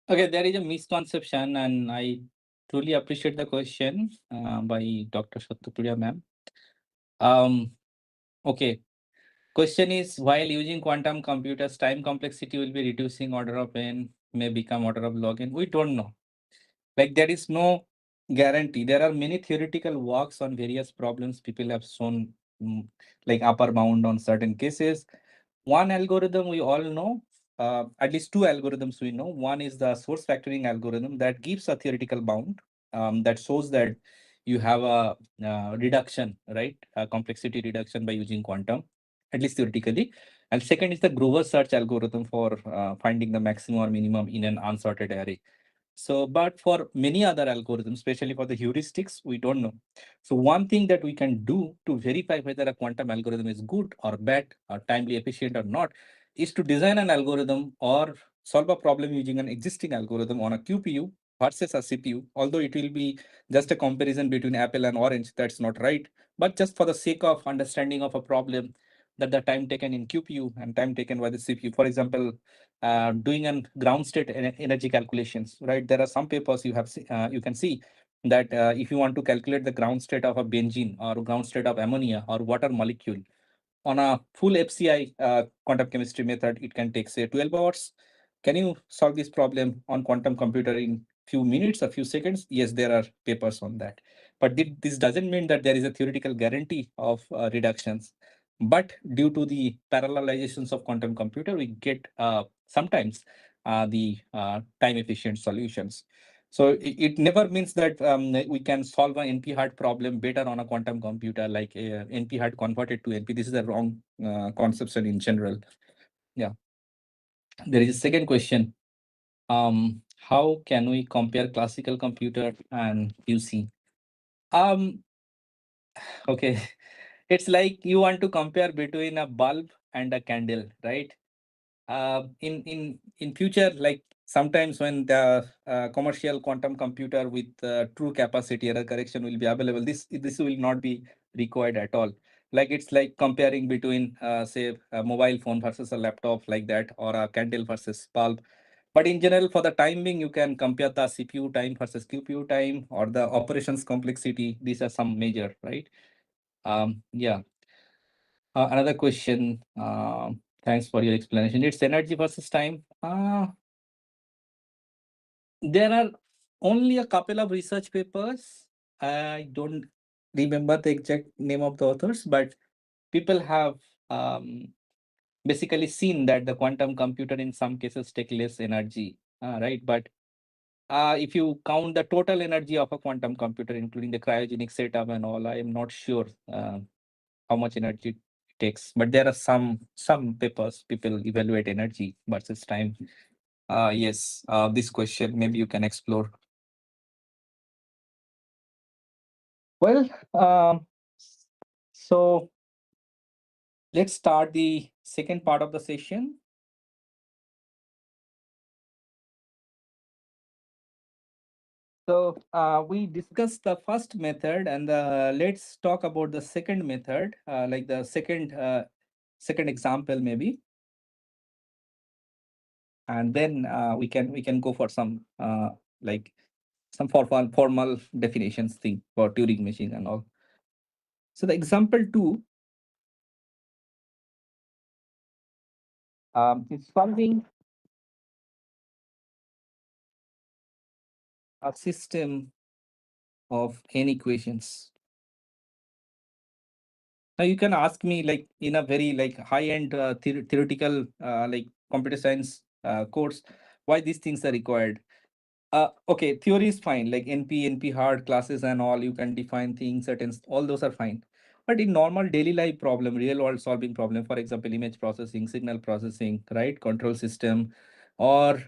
Okay, there is a misconception, and I truly appreciate the question by Dr. Satyapriya ma'am. Um, okay, question is, while using quantum computers, time complexity will be reducing, order of n may become order of log n. We don't know. Like there is no guarantee. There are many theoretical works on various problems. People have shown like upper bound on certain cases. One algorithm we all know, at least two algorithms we know. One is the source factoring algorithm that gives a theoretical bound that shows that you have a reduction, right? A complexity reduction by using quantum, at least theoretically. And second is the Grover search algorithm for finding the maximum or minimum in an unsorted array. So, but for many other algorithms, especially for the heuristics, we don't know. So one thing that we can do to verify whether a quantum algorithm is good or bad or timely efficient or not is to design an algorithm or solve a problem using an existing algorithm on a QPU versus a CPU. Although it will be just a comparison between apple and orange, that's not right. But just for the sake of understanding of a problem, that the time taken in QPU and time taken by the CPU. For example, doing an ground state energy calculations, right? There are some papers you can see that if you want to calculate the ground state of a benzene or ground state of ammonia or water molecule on a full FCI quantum chemistry method, it can take say 12 hours. Can you solve this problem on quantum computer in few minutes or few seconds? Yes, there are papers on that. But this doesn't mean that there is a theoretical guarantee of reductions. But due to the parallelizations of quantum computer, we get sometimes the time efficient solutions. So it never means that we can solve an NP-hard problem better on a quantum computer, like NP-hard converted to NP. This is a wrong conception in general. Yeah. There is a second question. How can we compare classical computer and QC? Um, okay. It's like you want to compare between a bulb and a candle, right? In future, like sometimes when the commercial quantum computer with true capacity error correction will be available, this will not be required at all. Like it's like comparing between say a mobile phone versus a laptop, like that, or a candle versus bulb. But in general, for the time being, you can compare the CPU time versus QPU time or the operations complexity. These are some major, right? Yeah. Another question. Thanks for your explanation. It's energy versus time. There are only a couple of research papers. I don't remember the exact name of the authors, but people have basically seen that the quantum computer in some cases take less energy, right? But if you count the total energy of a quantum computer, including the cryogenic setup and all, I am not sure how much energy it takes. But there are some papers people evaluate energy versus time. Yes, this question maybe you can explore. Well, so let's start the second part of the session. So we discussed the first method, and let's talk about the second method, like the second example maybe, and then we can go for some like some formal definitions thing for Turing machine and all. So the example two is solving a system of n equations. Now you can ask me like in a very like high-end theoretical like computer science course, why these things are required. Okay, theory is fine, like NP hard classes and all, you can define things, certain, all those are fine. But in normal daily life problem, real world solving problem, for example, image processing, signal processing, right, control system, or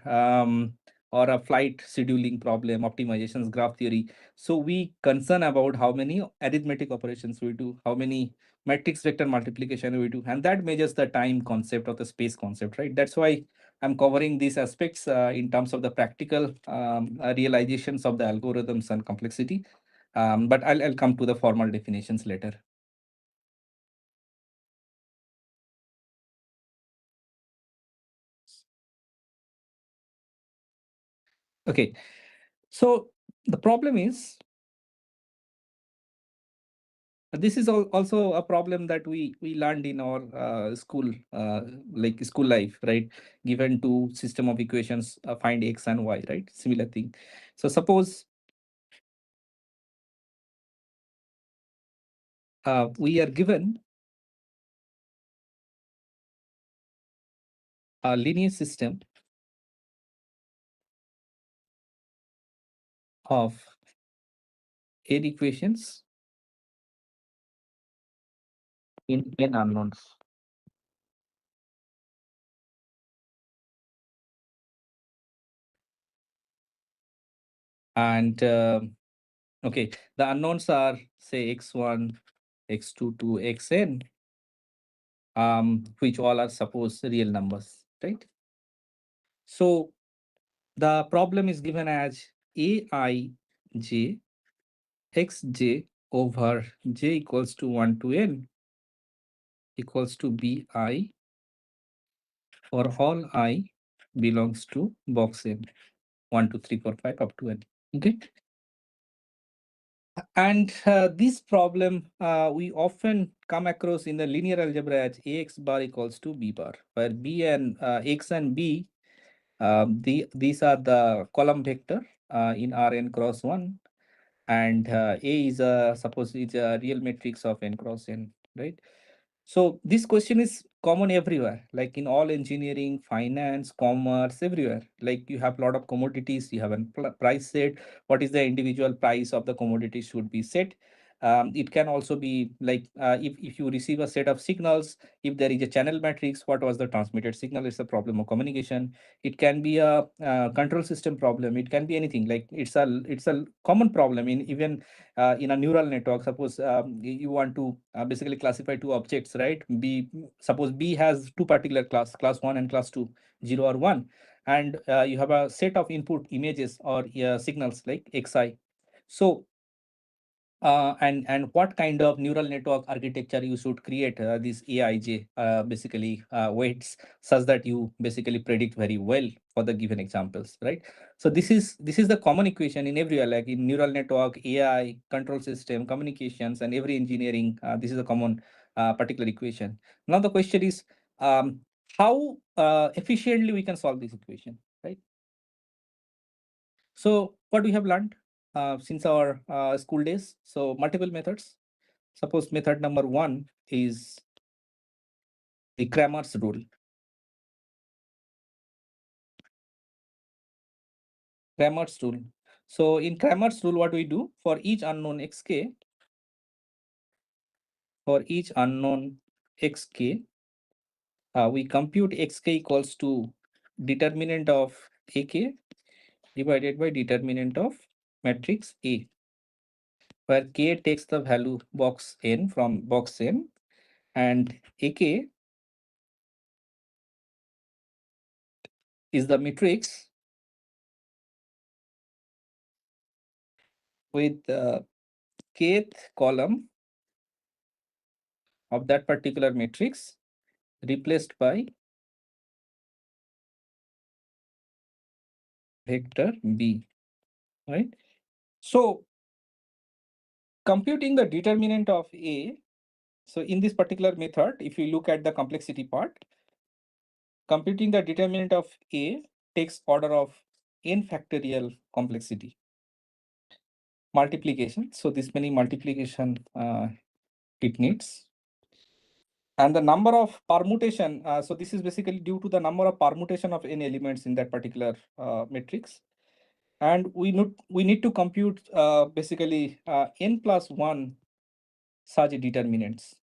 or a flight scheduling problem, optimizations, graph theory. So we concern about how many arithmetic operations we do, how many matrix vector multiplication we do, and that measures the time concept or the space concept, right? That's why I'm covering these aspects in terms of the practical realizations of the algorithms and complexity. But I'll come to the formal definitions later. Okay, so the problem is, this is also a problem that we learned in our school, like school life, right? Given two system of equations, find x and y, right? Similar thing. So suppose we are given a linear system of n equations in n unknowns. And okay, the unknowns are, say, x1, x2 to xn, which all are suppose real numbers, right? So the problem is given as aij xj over j equals to 1 to n equals to bi for all I belongs to box n, 1, 2, 3, 4, 5 up to n. Okay. And this problem we often come across in the linear algebra as ax bar equals to b bar, where b and x and b, these are the column vector in Rn cross 1, and A is suppose it's a real matrix of n cross n, right? So this question is common everywhere, like in all engineering, finance, commerce, everywhere. Like you have a lot of commodities, you have a price set. What is the individual price of the commodity should be set. It can also be like if you receive a set of signals, if there is a channel matrix, what was the transmitted signal? It's a problem of communication. It can be a control system problem. It can be anything. Like it's a common problem in even in a neural network. Suppose you want to basically classify two objects, right? Suppose B has two particular class 1 and class 2, 0 or 1, and you have a set of input images or signals like xi. So and what kind of neural network architecture you should create this aij basically weights, such that you basically predict very well for the given examples, right? So this is the common equation in everywhere, like in neural network, AI, control system, communications, and every engineering. This is a common particular equation. Now the question is, how efficiently we can solve this equation, right? So what we have learned since our school days, so multiple methods. Suppose method number 1 is the Cramer's rule. Cramer's rule. So in Cramer's rule, what we do for each unknown xk, we compute xk equals to determinant of ak divided by determinant of matrix A, where k takes the value box n from box n, and ak is the matrix with the kth column of that particular matrix replaced by vector B, right? So computing the determinant of A, so in this particular method, if you look at the complexity part, computing the determinant of A takes order of n factorial complexity multiplication. So this many multiplication it needs. And the number of permutation, so this is basically due to the number of permutation of n elements in that particular matrix. And we need to compute basically n plus 1 such determinants.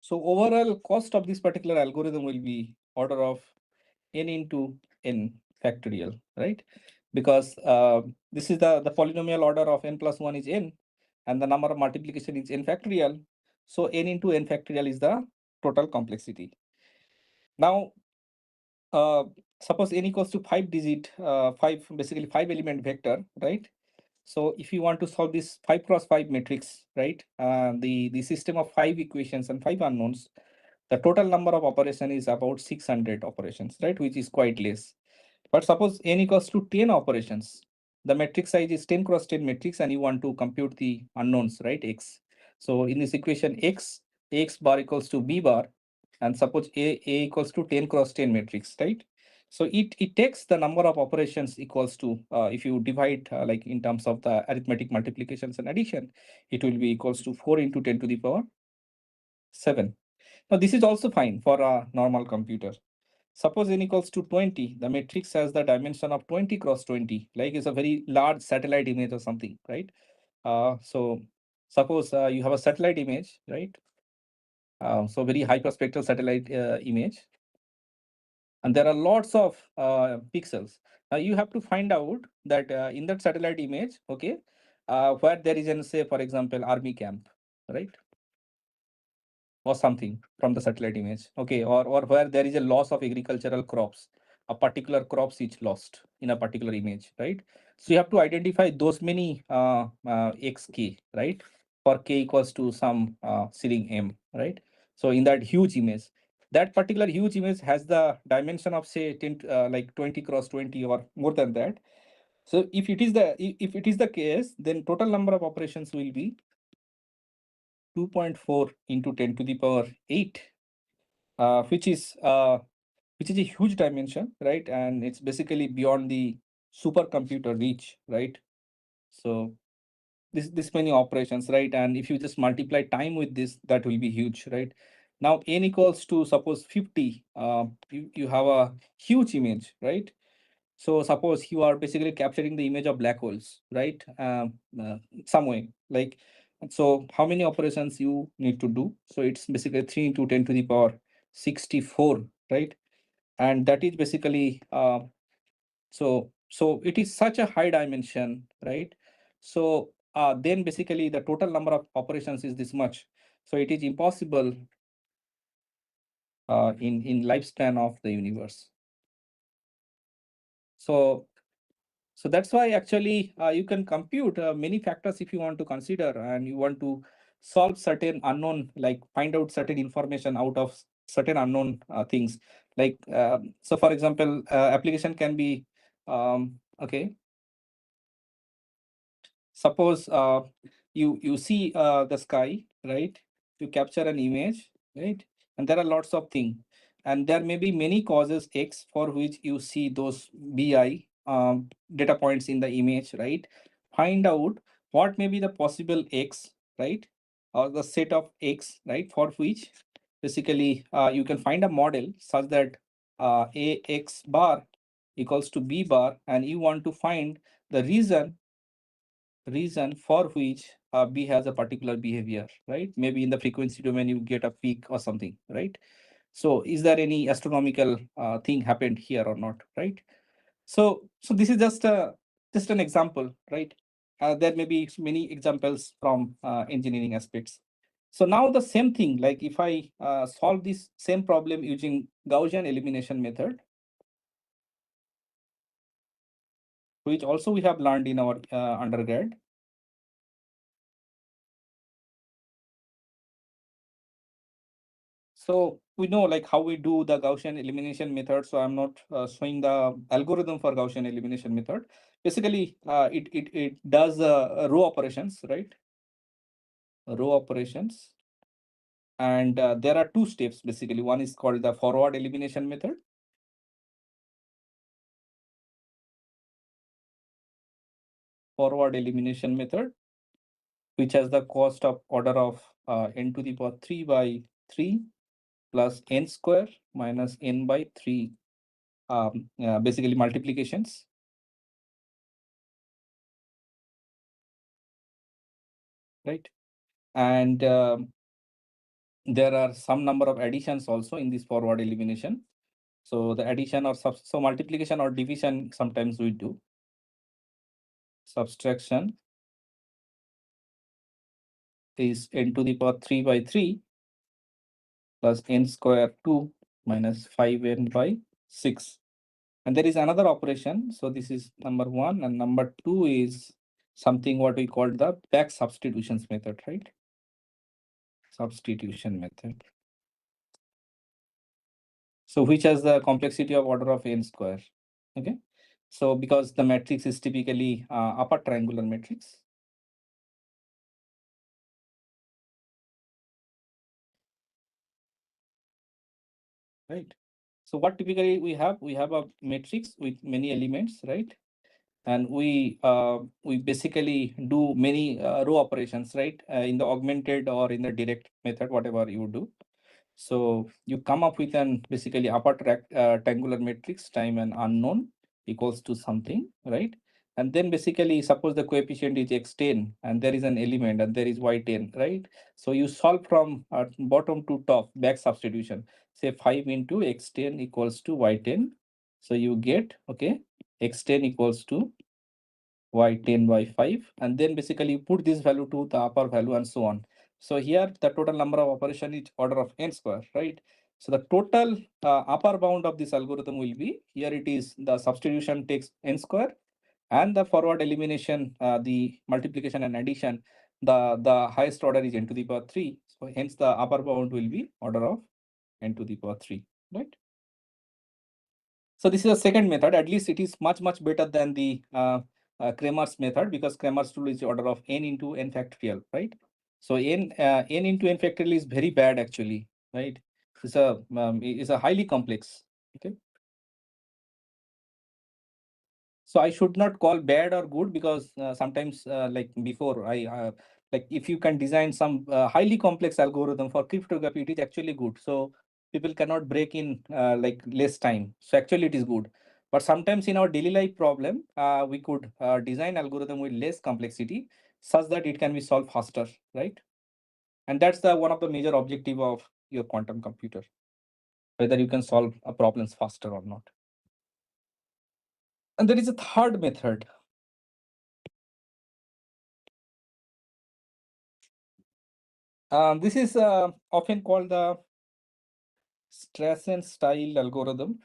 So overall cost of this particular algorithm will be order of n into n factorial, right? Because this is the polynomial order of n plus 1 is n, and the number of multiplication is n factorial. So n into n factorial is the total complexity. Now, suppose n equals to 5 digit, basically 5 element vector, right? So if you want to solve this 5 cross 5 matrix, right? The system of 5 equations and 5 unknowns, the total number of operation is about 600 operations, right? Which is quite less. But suppose n equals to 10 operations, the matrix size is 10 cross 10 matrix, and you want to compute the unknowns, right? X. So in this equation, X bar equals to B bar, and suppose A equals to 10 cross 10 matrix, right? So it takes the number of operations equals to, if you divide like in terms of the arithmetic multiplications and addition, it will be equals to 4 into 10 to the power 7. Now this is also fine for a normal computer. Suppose n equals to 20, the matrix has the dimension of 20 cross 20, like it's a very large satellite image or something, right? So suppose you have a satellite image, right? So very hyperspectral satellite image, and there are lots of pixels. Now you have to find out that in that satellite image, okay, where there is an, say, for example, army camp, right? Or something from the satellite image, okay, or where there is a loss of agricultural crops, a particular crops is lost in a particular image, right? So you have to identify those many xk, right, for k equals to some ceiling m, right? So in that huge image, that particular huge image has the dimension of, say, 10 like 20 cross 20 or more than that. So if it is the case, then total number of operations will be 2.4 into 10 to the power 8, which is a huge dimension, right? And it's basically beyond the supercomputer reach, right? So this many operations, right? And if you just multiply time with this, that will be huge, right? Now n equals to suppose 50. You have a huge image, right? So suppose you are basically capturing the image of black holes, right? Some way, like, so how many operations you need to do? So it's basically 3 into 10 to the power 64, right? And that is basically so it is such a high dimension, right? So then basically the total number of operations is this much. So it is impossible in lifespan of the universe. So that's why actually you can compute many factors if you want to consider, and you want to solve certain unknown, like find out certain information out of certain unknown things. Like so, for example, application can be okay. Suppose you see the sky, right? You capture an image, right? And there are lots of things, and there may be many causes X for which you see those BI data points in the image, right? Find out what may be the possible X, right? Or the set of X, right? For which basically you can find a model such that AX bar equals to B bar, and you want to find the reason for which B has a particular behavior, right? Maybe in the frequency domain you get a peak or something, right? So is there any astronomical thing happened here or not, right? So this is just an example, right? There may be many examples from engineering aspects. So now the same thing, like if I solve this same problem using Gaussian elimination method, which also we have learned in our undergrad. So we know like how we do the Gaussian elimination method. So I'm not showing the algorithm for Gaussian elimination method. Basically, it does row operations, right? Row operations. And there are two steps basically. One is called the forward elimination method. Forward elimination method, which has the cost of order of n to the power 3 by 3 plus n square minus n by 3, basically multiplications. Right. And there are some number of additions also in this forward elimination. So the addition or so multiplication or division sometimes we do. Subtraction is n to the power 3 by 3 plus n square 2 minus 5n by 6. And there is another operation. So this is number 1, and number 2 is something what we call the back substitutions method, right? Substitution method. So which has the complexity of order of n square. Okay. So because the matrix is typically upper triangular matrix. Right. So what typically we have a matrix with many elements, right? And we basically do many row operations, right? In the augmented or in the direct method, whatever you do. So you come up with an basically upper triangular matrix time an unknown equals to something, right? And then basically suppose the coefficient is x10 and there is an element and there is y10, right? So you solve from bottom to top back substitution. Say 5 into x10 equals to y10. So you get, okay, x10 equals to y10 by 5, and then basically you put this value to the upper value and so on. So here the total number of operation is order of n square, right? So the total upper bound of this algorithm will be, here it is the substitution takes n square, and the forward elimination, the multiplication and addition, the highest order is n to the power 3. So hence the upper bound will be order of n to the power 3, right? So this is a second method. At least it is much better than the Kramer's method, because Kramer's rule is the order of n into n factorial, right? So n into n factorial is very bad actually, right? It's a highly complex. Okay. So I should not call bad or good, because sometimes like before I like if you can design some highly complex algorithm for cryptography, it is actually good. So people cannot break in like less time. So actually it is good. But sometimes in our daily life problem, we could design algorithm with less complexity such that it can be solved faster, right? And that's the one of the major objective of your quantum computer, whether you can solve problems faster or not. And there is a third method. This is often called the Strassen style algorithm.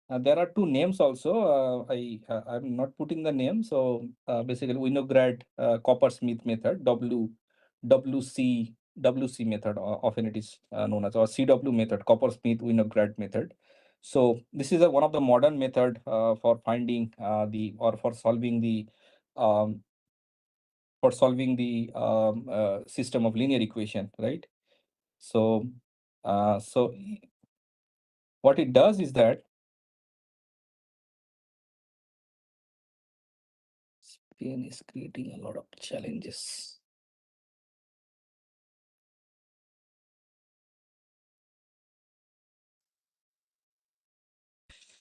There are two names also. I'm not putting the name. So basically, Winograd Coppersmith method, WC method, often it is known as, or CW method, Coppersmith Winograd method. So this is one of the modern method for finding for solving the system of linear equation, right? So what it does is that Spain is creating a lot of challenges.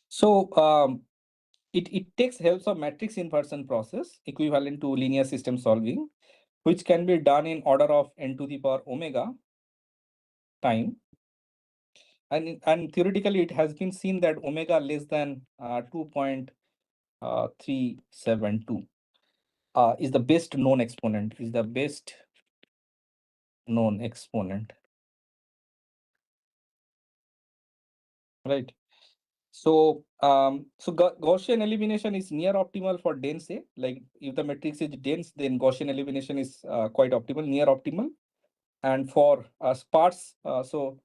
So it takes helps of matrix inversion process equivalent to linear system solving, which can be done in order of n to the power omega time. And theoretically, it has been seen that omega less than 2.372 is the best known exponent, right? So Gaussian elimination is near optimal for dense A. Like if the matrix is dense, then Gaussian elimination is quite optimal, near optimal. And for sparse, so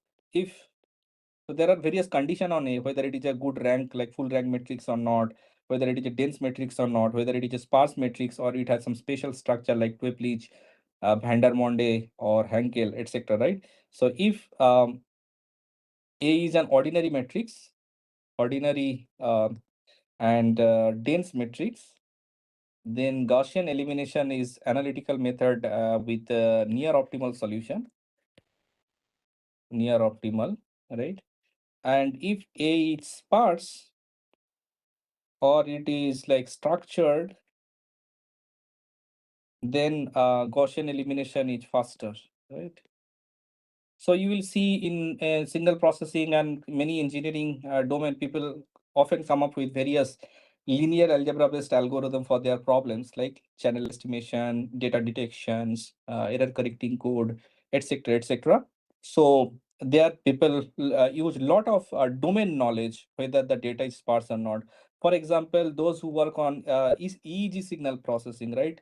there are various condition on A, whether it is a good rank, like full rank matrix or not, whether it is a dense matrix or not, whether it is a sparse matrix or it has some special structure like Toeplitz, Vandermonde or Hankel, etc. Right? So if A is an ordinary matrix, ordinary and dense matrix, then Gaussian elimination is analytical method with near optimal solution, near optimal, right? And if A is sparse or it is like structured, then Gaussian elimination is faster, right? So you will see in signal processing and many engineering domain, people often come up with various linear algebra based algorithm for their problems like channel estimation, data detections, error correcting code, etc., etc. So there people use a lot of domain knowledge, whether the data is sparse or not. For example, those who work on EEG signal processing, right?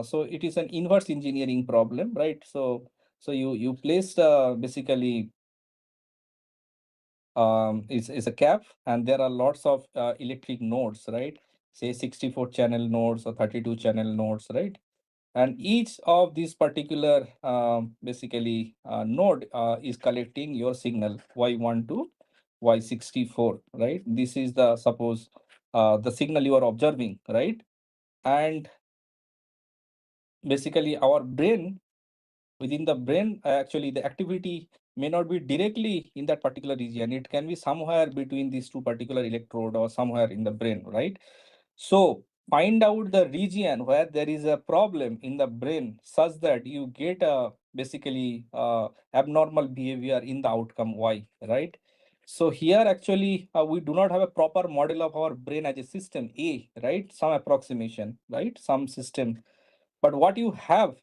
So it is an inverse engineering problem, right? So you place basically is a cap, and there are lots of electric nodes, right? Say 64 channel nodes or 32 channel nodes, right? And each of these particular basically node is collecting your signal y1 to y64, right? This is the suppose the signal you are observing, right? And basically our brain, within the brain, actually the activity may not be directly in that particular region. It can be somewhere between these two particular electrode or somewhere in the brain, right? So find out the region where there is a problem in the brain such that you get a basically abnormal behavior in the outcome y, right? So here actually we do not have a proper model of our brain as a system A, right? Some approximation, right? Some system. But what you have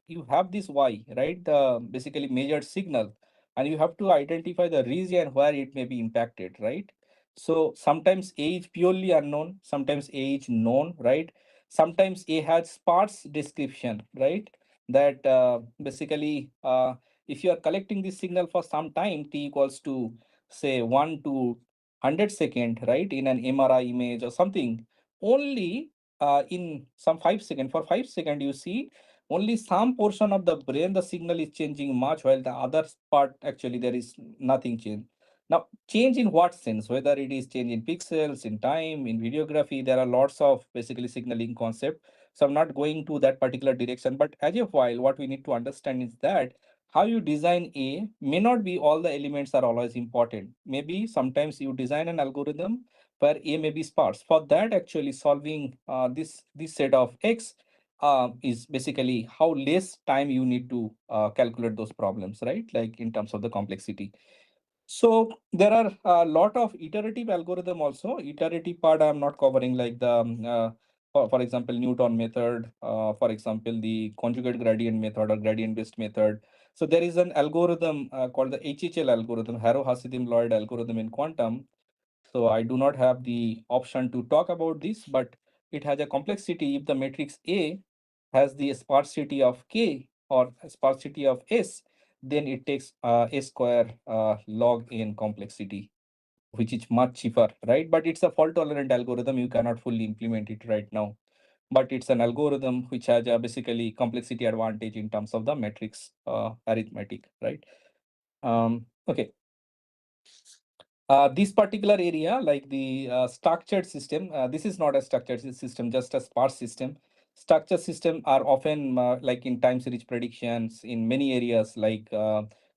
this y, right? The basically measured signal, and you have to identify the region where it may be impacted, right? So sometimes A is purely unknown, sometimes A is known, right? Sometimes A has sparse description, right? That basically, if you are collecting this signal for some time, t equals to say 1 to 100 second, right? In an MRI image or something, only in some 5 seconds, for 5 seconds, you see only some portion of the brain, the signal is changing much, while the other part, actually, there is nothing change. Now, change in what sense? Whether it is change in pixels, in time, in videography, there are lots of basically signaling concept. So I'm not going to that particular direction. But as a while, what we need to understand is that how you design A may not be all the elements are always important. Maybe sometimes you design an algorithm where A may be sparse. For that, actually solving this set of X is basically how less time you need to calculate those problems, right? Like in terms of the complexity. So there are a lot of iterative algorithm also. Iterative part I'm not covering, like the for example, Newton method, for example, the conjugate gradient method or gradient based method. So there is an algorithm called the HHL algorithm, Harrow-Hasidim-Lloyd algorithm in quantum. So I do not have the option to talk about this, but it has a complexity. If the matrix A has the sparsity of K or sparsity of S, then it takes A square log n complexity, which is much cheaper, right? But it's a fault tolerant algorithm. You cannot fully implement it right now. But it's an algorithm which has a basically complexity advantage in terms of the matrix arithmetic, right? Okay. This particular area, like the structured system, this is not a structured system, just a sparse system. Structured system are often like in time series predictions in many areas, like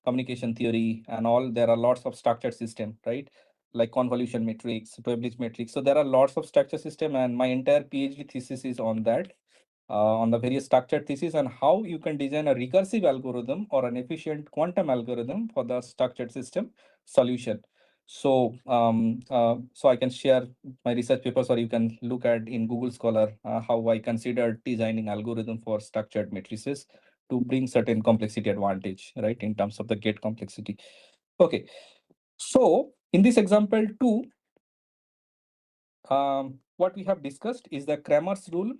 communication theory and all. There are lots of structured system, right? Like convolution matrix, Pueblich matrix. So there are lots of structured system, and my entire PhD thesis is on that, on the various structured thesis and how you can design a recursive algorithm or an efficient quantum algorithm for the structured system solution. So, so I can share my research papers, or you can look at in Google Scholar how I considered designing algorithm for structured matrices to bring certain complexity advantage, right, in terms of the gate complexity. Okay, so in this example too, what we have discussed is the Cramer's rule,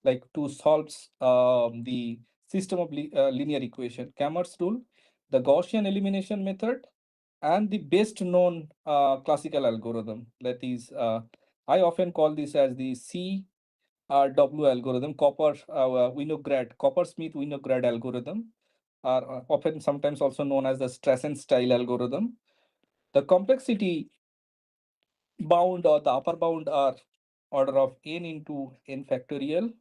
like to solve the system of linear equation, Cramer's rule, the Gaussian elimination method, and the best known classical algorithm. That is, I often call this as the CRW algorithm, Coppersmith-Winograd algorithm, are often sometimes also known as the Strassen-style algorithm. The complexity bound or the upper bound are order of n into n factorial,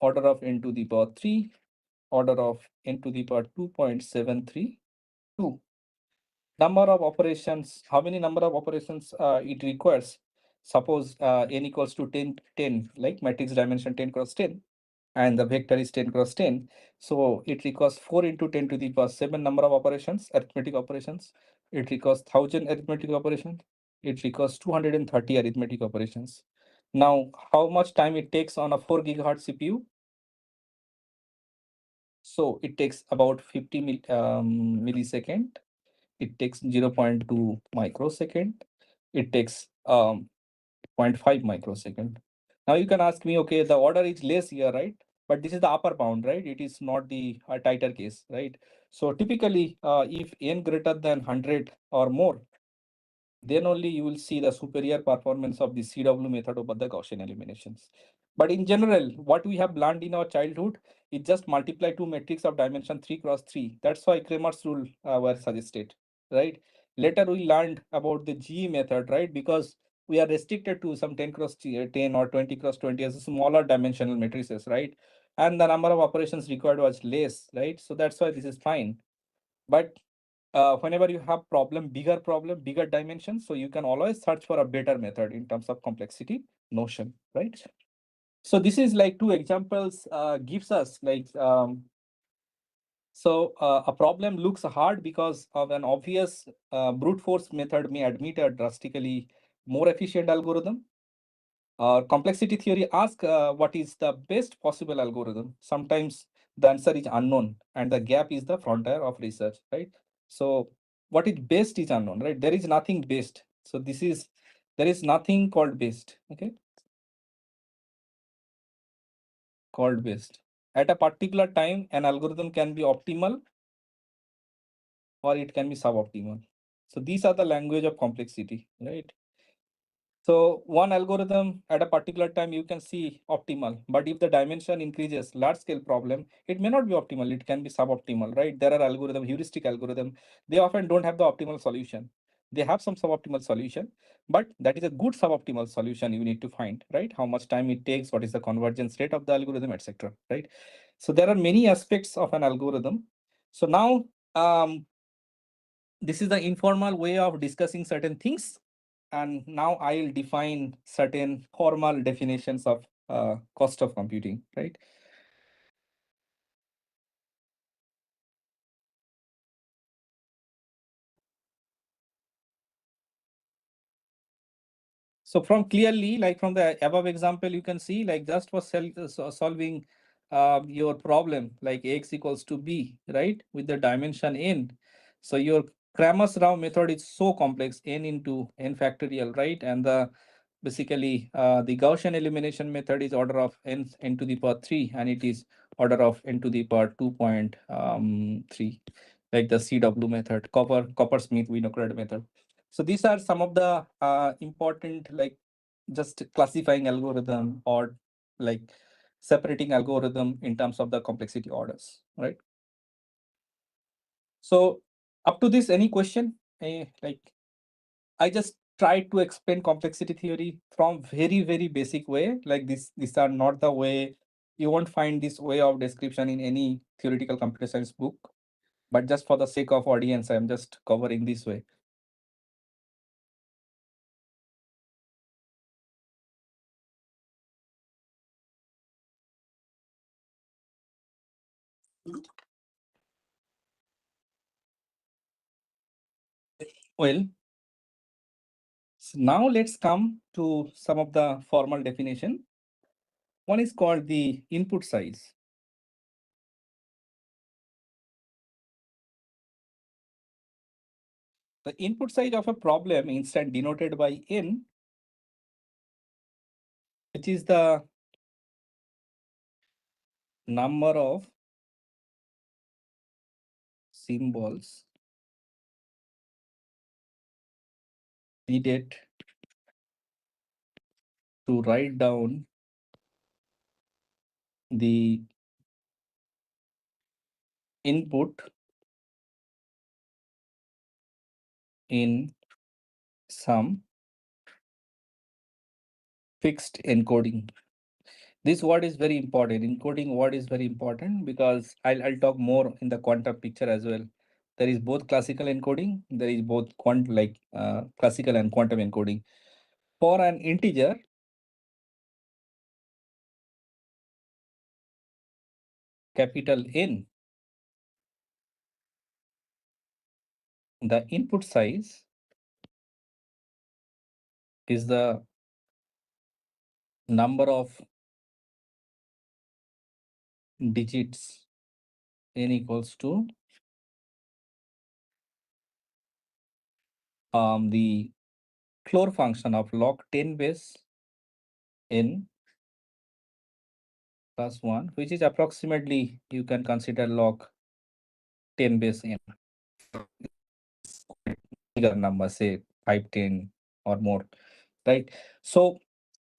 order of n to the power 3, order of n to the power 2.732. Number of operations, how many number of operations it requires? Suppose n equals to 10, 10, like matrix dimension 10 cross 10, and the vector is 10 cross 10. So it requires 4 into 10 to the power 7 number of operations, arithmetic operations. It requires 1000 arithmetic operations. It requires 230 arithmetic operations. Now, how much time it takes on a 4 gigahertz CPU? So it takes about 50 millisecond. It takes 0.2 microsecond. It takes 0.5 microsecond. Now you can ask me, okay, the order is less here, right? But this is the upper bound, right? It is not the tighter case, right? So typically, if n greater than 100 or more, then only you will see the superior performance of the CW method over the Gaussian eliminations. But in general, what we have learned in our childhood is just multiply two matrix of dimension 3 cross 3. That's why Kramer's rule were suggested, right? Later we learned about the GE method, right? Because we are restricted to some 10 cross 10 or 20 cross 20 as a smaller dimensional matrices, right? And the number of operations required was less, right? So that's why this is fine. But whenever you have bigger dimensions, so you can always search for a better method in terms of complexity notion, right? So this is like two examples gives us like a problem looks hard because of an obvious brute force method may admit a drastically more efficient algorithm. Complexity theory asks what is the best possible algorithm. Sometimes the answer is unknown and the gap is the frontier of research, right? So what is best is unknown, right? There is nothing best. So there is nothing called best, okay? Called best. At a particular time, an algorithm can be optimal or it can be suboptimal. So these are the language of complexity, right? So one algorithm at a particular time you can see optimal, but if the dimension increases, large scale problem, it may not be optimal, it can be suboptimal, right? There are algorithm, heuristic algorithm, they often don't have the optimal solution. They have some suboptimal solution, but that is a good suboptimal solution you need to find, right? How much time it takes, what is the convergence rate of the algorithm, etc. Right? So there are many aspects of an algorithm. So now this is the informal way of discussing certain things. And now I'll define certain formal definitions of cost of computing, right? So from clearly, like from the above example, you can see like just for solving your problem, like X equals to B, right? With the dimension N. So your Kramers-Rao method is so complex, N into N factorial, right? And the basically the Gaussian elimination method is order of n to the power 3, and it is order of n to the power 2.3, like the CW method, Copper-Smith-Winograd method. So these are some of the important, like just classifying algorithm or like separating algorithm in terms of the complexity orders, right? So up to this, any question? Like I just tried to explain complexity theory from very, very basic way. Like these are not the way, you won't find this way of description in any theoretical computer science book. But just for the sake of audience, I'm just covering this way. Well, so now let's come to some of the formal definition. One is called the input size. The input size of a problem instead denoted by n, which is the number of symbols needed to write down the input in some fixed encoding. This word is very important. Encoding word is very important because I'll talk more in the quantum picture as well. There is both classical encoding, there is both classical and quantum encoding. For an integer, capital N, the input size is the number of digits n equals to the Clore function of log 10 base n plus 1, which is approximately, you can consider log 10 base n. Bigger number, say 5, 10 or more, right? So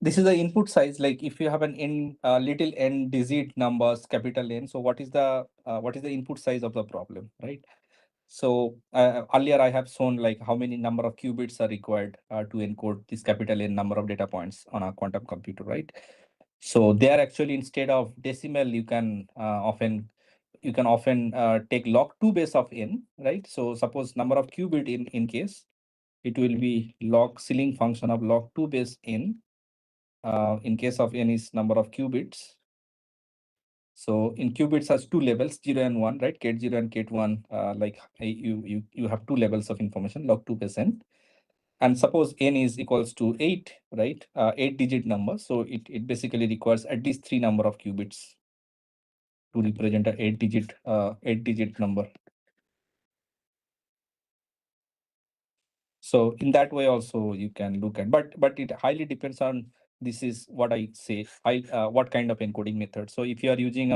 this is the input size. Like if you have an n little n digit numbers, capital N, so what is the input size of the problem, right? So earlier I have shown like how many number of qubits are required to encode this capital N number of data points on a quantum computer, right? So there actually, instead of decimal, you can often take log2 base of n, right? So suppose number of qubit in case, it will be log ceiling function of log2 base n. In case of n is number of qubits. So in qubits has two levels, 0 and 1, right? Ket 0 and Ket 1, like you have two levels of information, log 2 base n. And suppose n is equals to 8, right? 8-digit number. So it basically requires at least 3 number of qubits to represent a 8-digit number. So in that way also you can look at, but it highly depends on, this is what I say, what kind of encoding method. So if you are using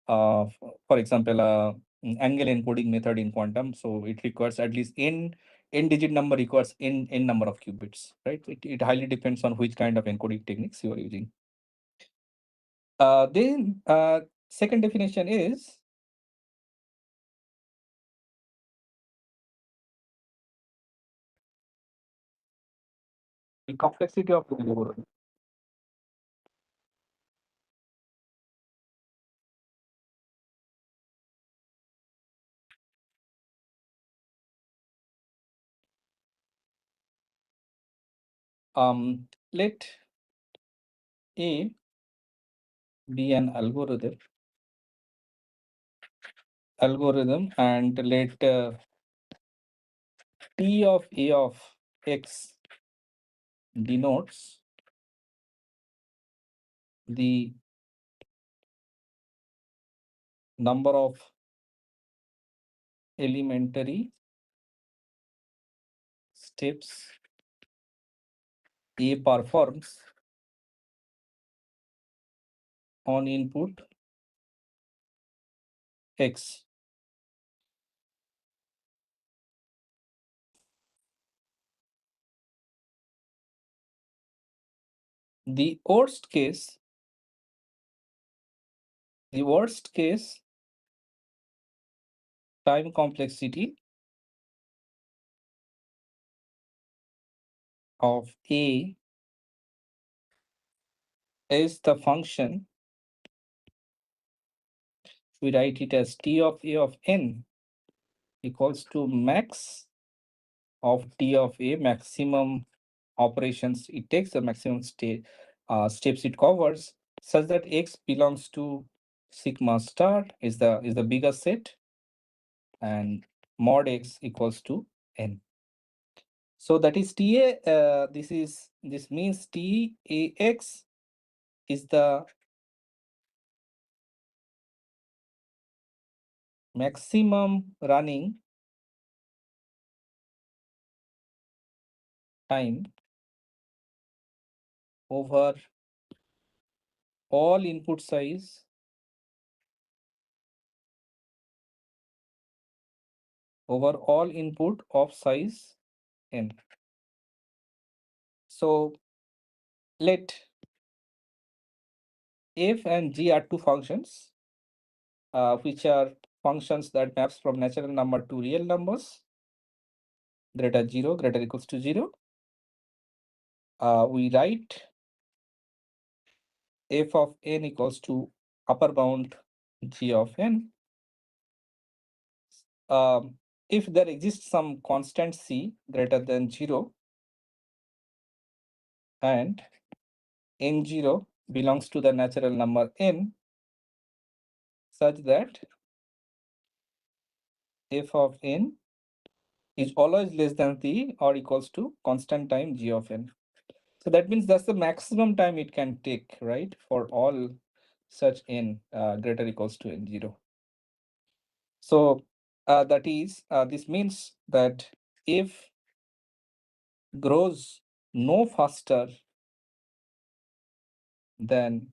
for example, angle encoding method in quantum, so it requires at least n digit number requires n number of qubits, right? It highly depends on which kind of encoding techniques you are using. Then second definition is the complexity of the algorithm. Let A be an algorithm and let T of A of X denotes the number of elementary steps A performs on input X. The worst case time complexity of A is the function, we write it as T of A of n equals to max of T of A, maximum operations it takes, the maximum steps it covers, such that X belongs to sigma star is the bigger set, and mod X equals to n. So that is TA. This means TAX is the maximum running time over all input size of size n. So let f and g are two functions, which are functions that maps from natural number to real numbers greater equals to 0. We write f of n equals to upper bound g of n. If there exists some constant c greater than 0 and n0 belongs to the natural number n, such that f of n is always less than the or equals to constant time g of n. So that means that's the maximum time it can take, right, for all such n greater equals to n0. So that is, this means that if grows no faster than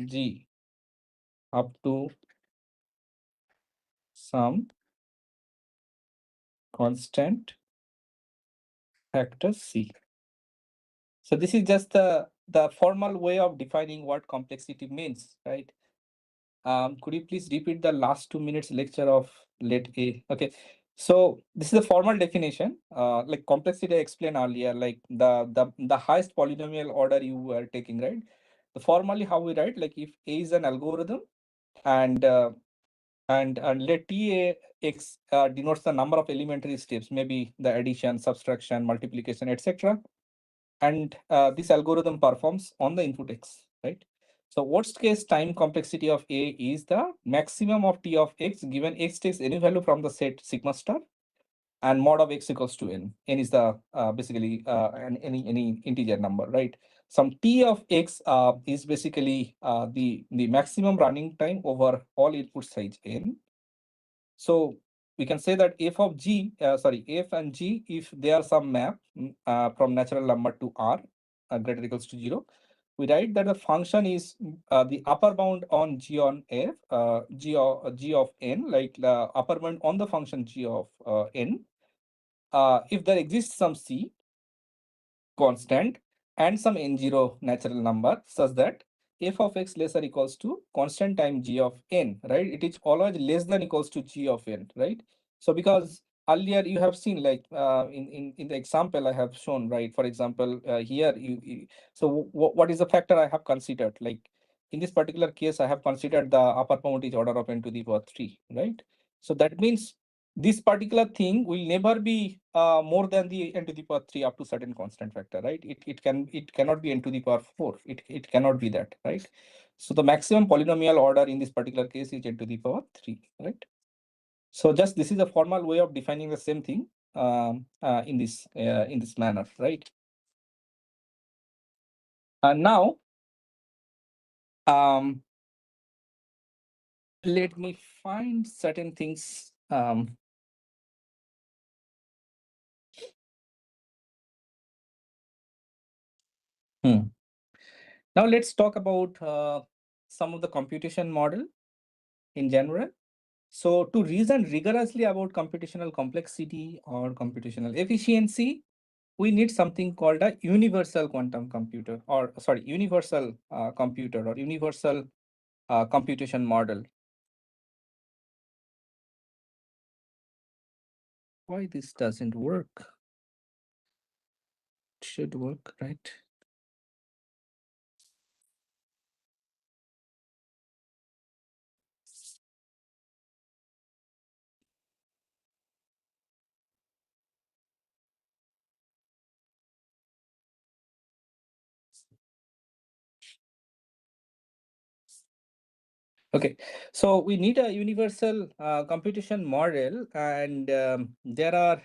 g up to some constant factor C. So this is just the formal way of defining what complexity means, right? Could you please repeat the last 2 minutes lecture of let A? Okay. So this is a formal definition. Like complexity I explained earlier, like the highest polynomial order you were taking, right? The formally how we write, like if A is an algorithm and and let Ta x denotes the number of elementary steps, maybe the addition, subtraction, multiplication, etc. And this algorithm performs on the input x, right? So worst case time complexity of A is the maximum of T of x given x takes any value from the set sigma star and mod of x equals to n. N is the basically any integer number, right? Some T of x is basically the maximum running time over all input size n. So we can say that f of g, f and g, if they are some map from natural number to r greater or equals to 0, we write that the function is the upper bound on g on f, g of n, like the upper bound on the function g of n. If there exists some c constant and some n0 natural number such that f of x less or equals to constant time g of n, right? It is always less than equals to g of n, right? So because earlier you have seen like in the example I have shown, right? For example, here so what is the factor I have considered? Like in this particular case, I have considered the upper bound is order of n to the power 3, right? So that means this particular thing will never be more than the n to the power 3 up to certain constant factor, right? It cannot be n to the power 4. It cannot be that, right? So the maximum polynomial order in this particular case is n to the power 3, right? So just this is a formal way of defining the same thing in this manner, right? And now let me find certain things. Now let's talk about some of the computation model in general. So to reason rigorously about computational complexity or computational efficiency, we need something called a universal quantum computer, or sorry, universal computer or universal computation model. Why this doesn't work? It should work, right? Okay, so we need a universal computation model, and there are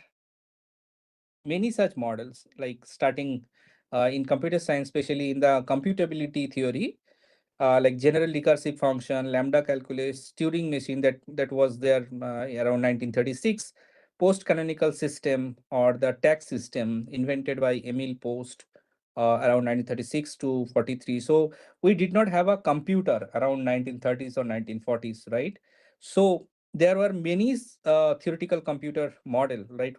many such models, like starting in computer science, especially in the computability theory, like general recursive function, lambda calculus, Turing machine that was there around 1936, post-canonical system or the tax system invented by Emil Post around 1936 to 43. So we did not have a computer around 1930s or 1940s, right? So there were many theoretical computer model, right,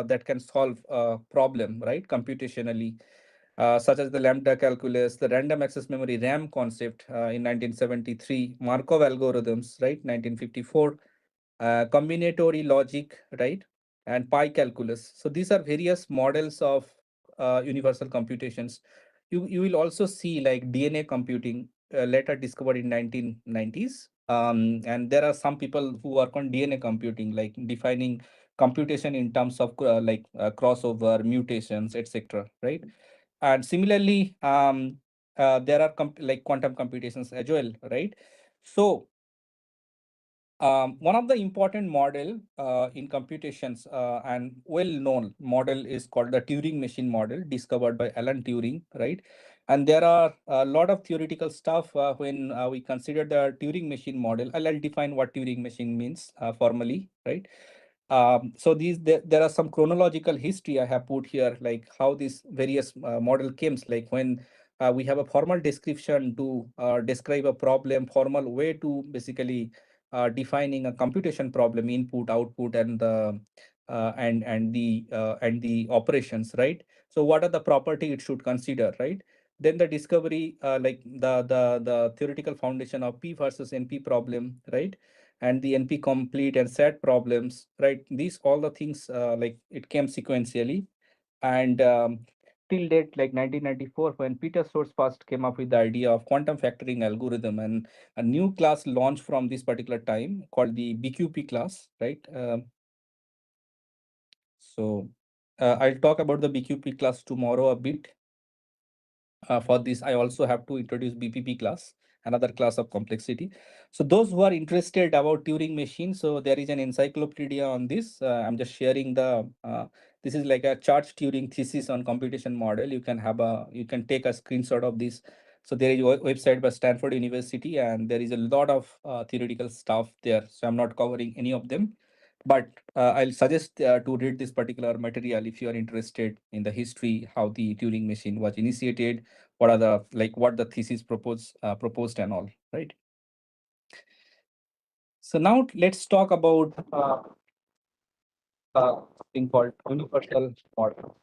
that can solve a problem, right, computationally, such as the lambda calculus, the random access memory RAM concept in 1973, Markov algorithms, right, 1954, combinatory logic, right, and pi calculus. So these are various models of universal computations. You will also see like DNA computing later discovered in 1990s. And there are some people who work on DNA computing, like defining computation in terms of crossover, mutations, etc. Right? And similarly, there are like quantum computations as well, right? So one of the important model in computations and well-known model is called the Turing machine model, discovered by Alan Turing, right? And there are a lot of theoretical stuff when we consider the Turing machine model. I'll define what Turing machine means formally, right? So there are some chronological history I have put here, like how this various model came, like when we have a formal description to describe a problem, formal way to basically defining a computation problem, input, output, and and the operations, right? So what are the property it should consider, right? Then the discovery, like the theoretical foundation of P versus NP problem, right? And the NP complete and set problems, right? These all the things, like it came sequentially. And till date, like 1994, when Peter Source first came up with the idea of quantum factoring algorithm, and a new class launched from this particular time called the BQP class, right? So I'll talk about the BQP class tomorrow a bit. For this, I also have to introduce BPP class, another class of complexity. So those who are interested about Turing machine, so there is an encyclopedia on this. I'm just sharing this is like a charge Turing thesis on computation model. You can take a screenshot of this. So there is a website by Stanford University, and there is a lot of theoretical stuff there. So I'm not covering any of them, but I'll suggest to read this particular material if you are interested in the history, how the Turing machine was initiated, what are the what the thesis proposed and all, right? So now let's talk about thing called universal model.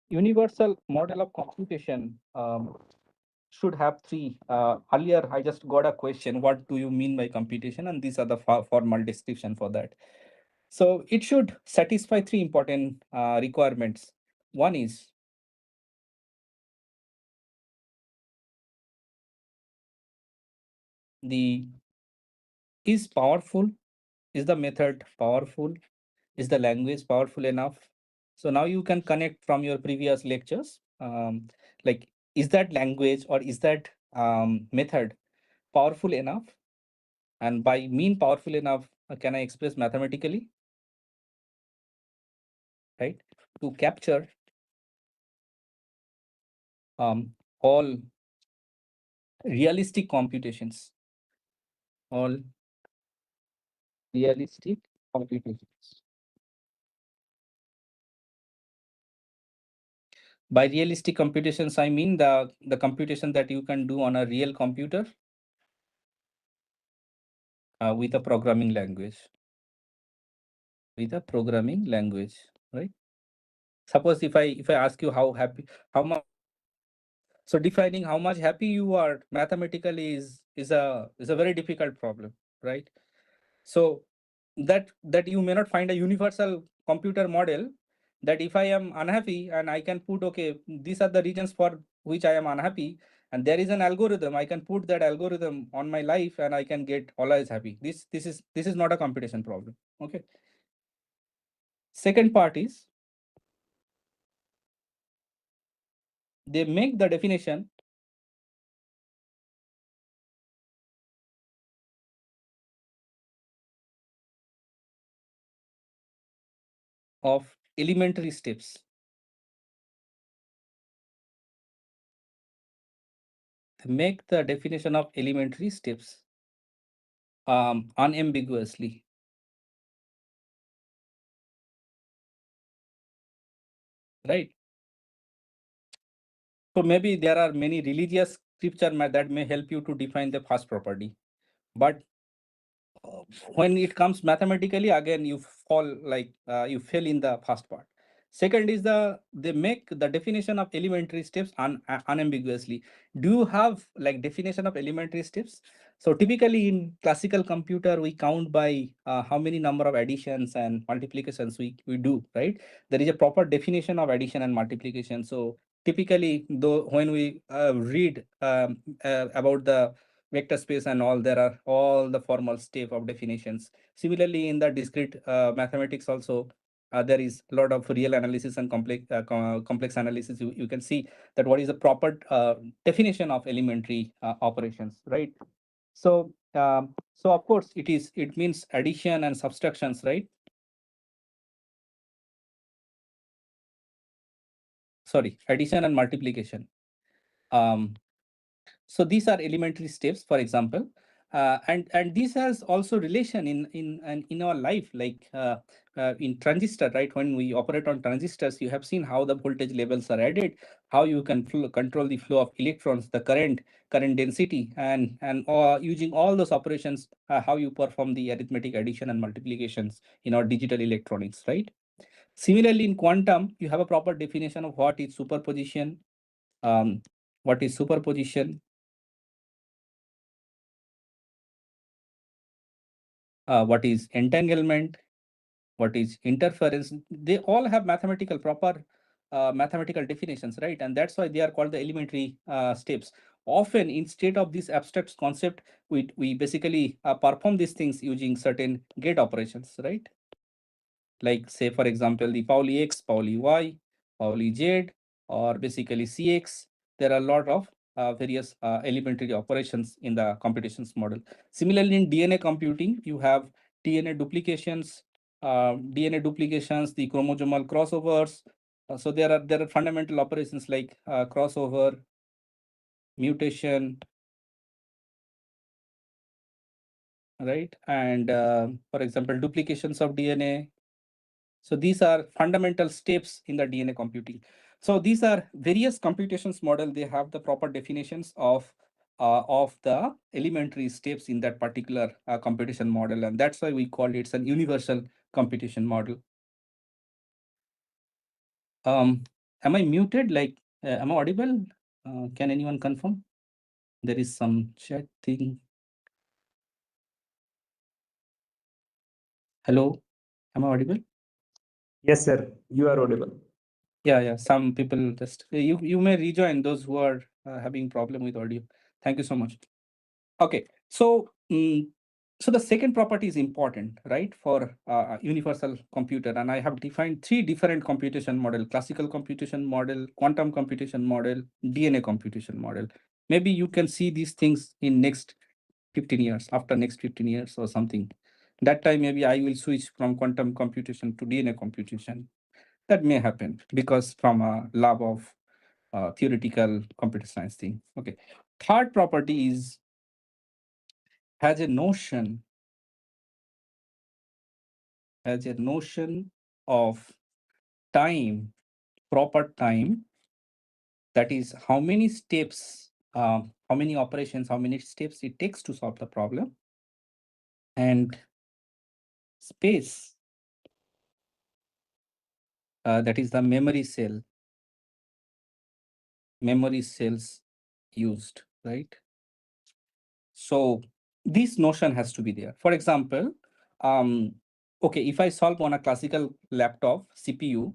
Universal model of computation should have three. Earlier, I just got a question: what do you mean by computation? And these are the formal description for that. So it should satisfy three important requirements. One is the is powerful, is the method powerful, is the language powerful enough? So now you can connect from your previous lectures, like is that language or is that method powerful enough? And by mean powerful enough, can I express mathematically, right? To capture all realistic computations, all realistic computations. By realistic computations, I mean the computation that you can do on a real computer with a programming language. With a programming language, right? Suppose if I ask you how much, so defining how much happy you are mathematically is a very difficult problem, right? So that you may not find a universal computer model that if I am unhappy and I can put, okay, these are the reasons for which I am unhappy, and there is an algorithm, I can put that algorithm on my life and I can get always happy. This is not a computation problem. Okay. Second part is they make the definition of elementary steps. They make the definition of elementary steps unambiguously, right? So maybe there are many religious scripture that may help you to define the first property, but when it comes mathematically, again you fall you fail in the first part. Second is they make the definition of elementary steps unambiguously. Do you have like definition of elementary steps? So typically in classical computer we count by how many number of additions and multiplications we do, right? There is a proper definition of addition and multiplication. So typically though when we read about the vector space and all, there are all the formal step of definitions. Similarly, in the discrete mathematics also, there is a lot of real analysis and complex analysis. You can see that what is the proper definition of elementary operations, right? So so of course it means addition and subtractions, right? Sorry, addition and multiplication. um, So these are elementary steps, for example. And this has also relation in our life, like in transistor, right? When we operate on transistors, you have seen how the voltage levels are added, how you can control the flow of electrons, the current density, and using all those operations, how you perform the arithmetic addition and multiplications in our digital electronics, right? Similarly, in quantum, you have a proper definition of what is superposition, um, what is superposition, what is entanglement, what is interference. They all have mathematical proper mathematical definitions, right? And that's why they are called the elementary steps. Often, instead of this abstract concept, we basically perform these things using certain gate operations, right? Like, say, for example, the Pauli X, Pauli Y, Pauli Z, or basically CX. There are a lot of various elementary operations in the computations model. Similarly, in DNA computing, you have DNA duplications, the chromosomal crossovers. So there are fundamental operations like crossover, mutation, right? And for example, duplications of DNA. So these are fundamental steps in the DNA computing. So these are various computations model. They have the proper definitions of the elementary steps in that particular computation model, and that's why we call it an universal computation model. Am I muted? Like, am I audible? Can anyone confirm? There is some chat thing. Hello, am I audible? Yes, sir. You are audible. Yeah. Some people just you may rejoin those who are having problem with audio. Thank you so much. Okay, so so the second property is important, right, for a universal computer, and I have defined three different computation model: classical computation model, quantum computation model, DNA computation model. Maybe you can see these things in next 15 years, after next 15 years or something. That time maybe I will switch from quantum computation to DNA computation. That may happen because from a lab of theoretical computer science thing. Okay. Third property is has a notion of time, proper time, that is how many steps, how many operations, how many steps it takes to solve the problem, and space, that is the memory cells used, right? So this notion has to be there. For example, okay, if I solve on a classical laptop CPU,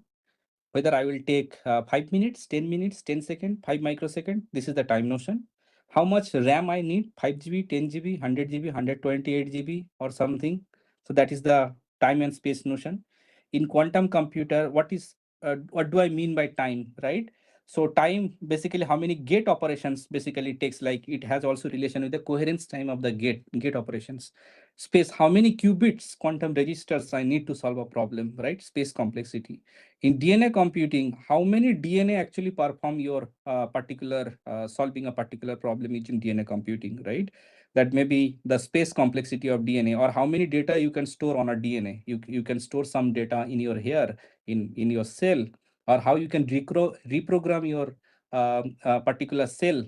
whether I will take 5 minutes, 10 minutes, 10 seconds, 5 microsecond, this is the time notion. How much RAM I need, 5 GB, 10 GB, 100 GB, 128 GB or something. So that is the time and space notion. In quantum computer, what do I mean by time, right? So time, basically how many gate operations basically takes, like it has also relation with the coherence time of the gate operations. Space, how many qubits quantum registers I need to solve a problem, right? Space complexity. In DNA computing, how many DNA actually perform your particular solving a particular problem is in DNA computing, right? That may be the space complexity of DNA, or how many data you can store on a DNA. You can store some data in your hair, in your cell, or how you can reprogram your particular cell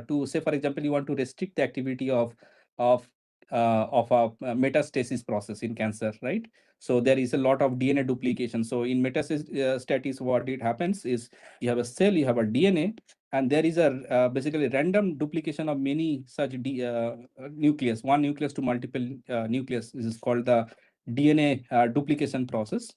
to, say, for example, you want to restrict the activity of a metastasis process in cancer, right? So there is a lot of DNA duplication. So in metastasis, what it happens is you have a cell, you have a DNA, and there is a basically random duplication of many such nucleus, one nucleus to multiple nucleus. This is called the DNA duplication process.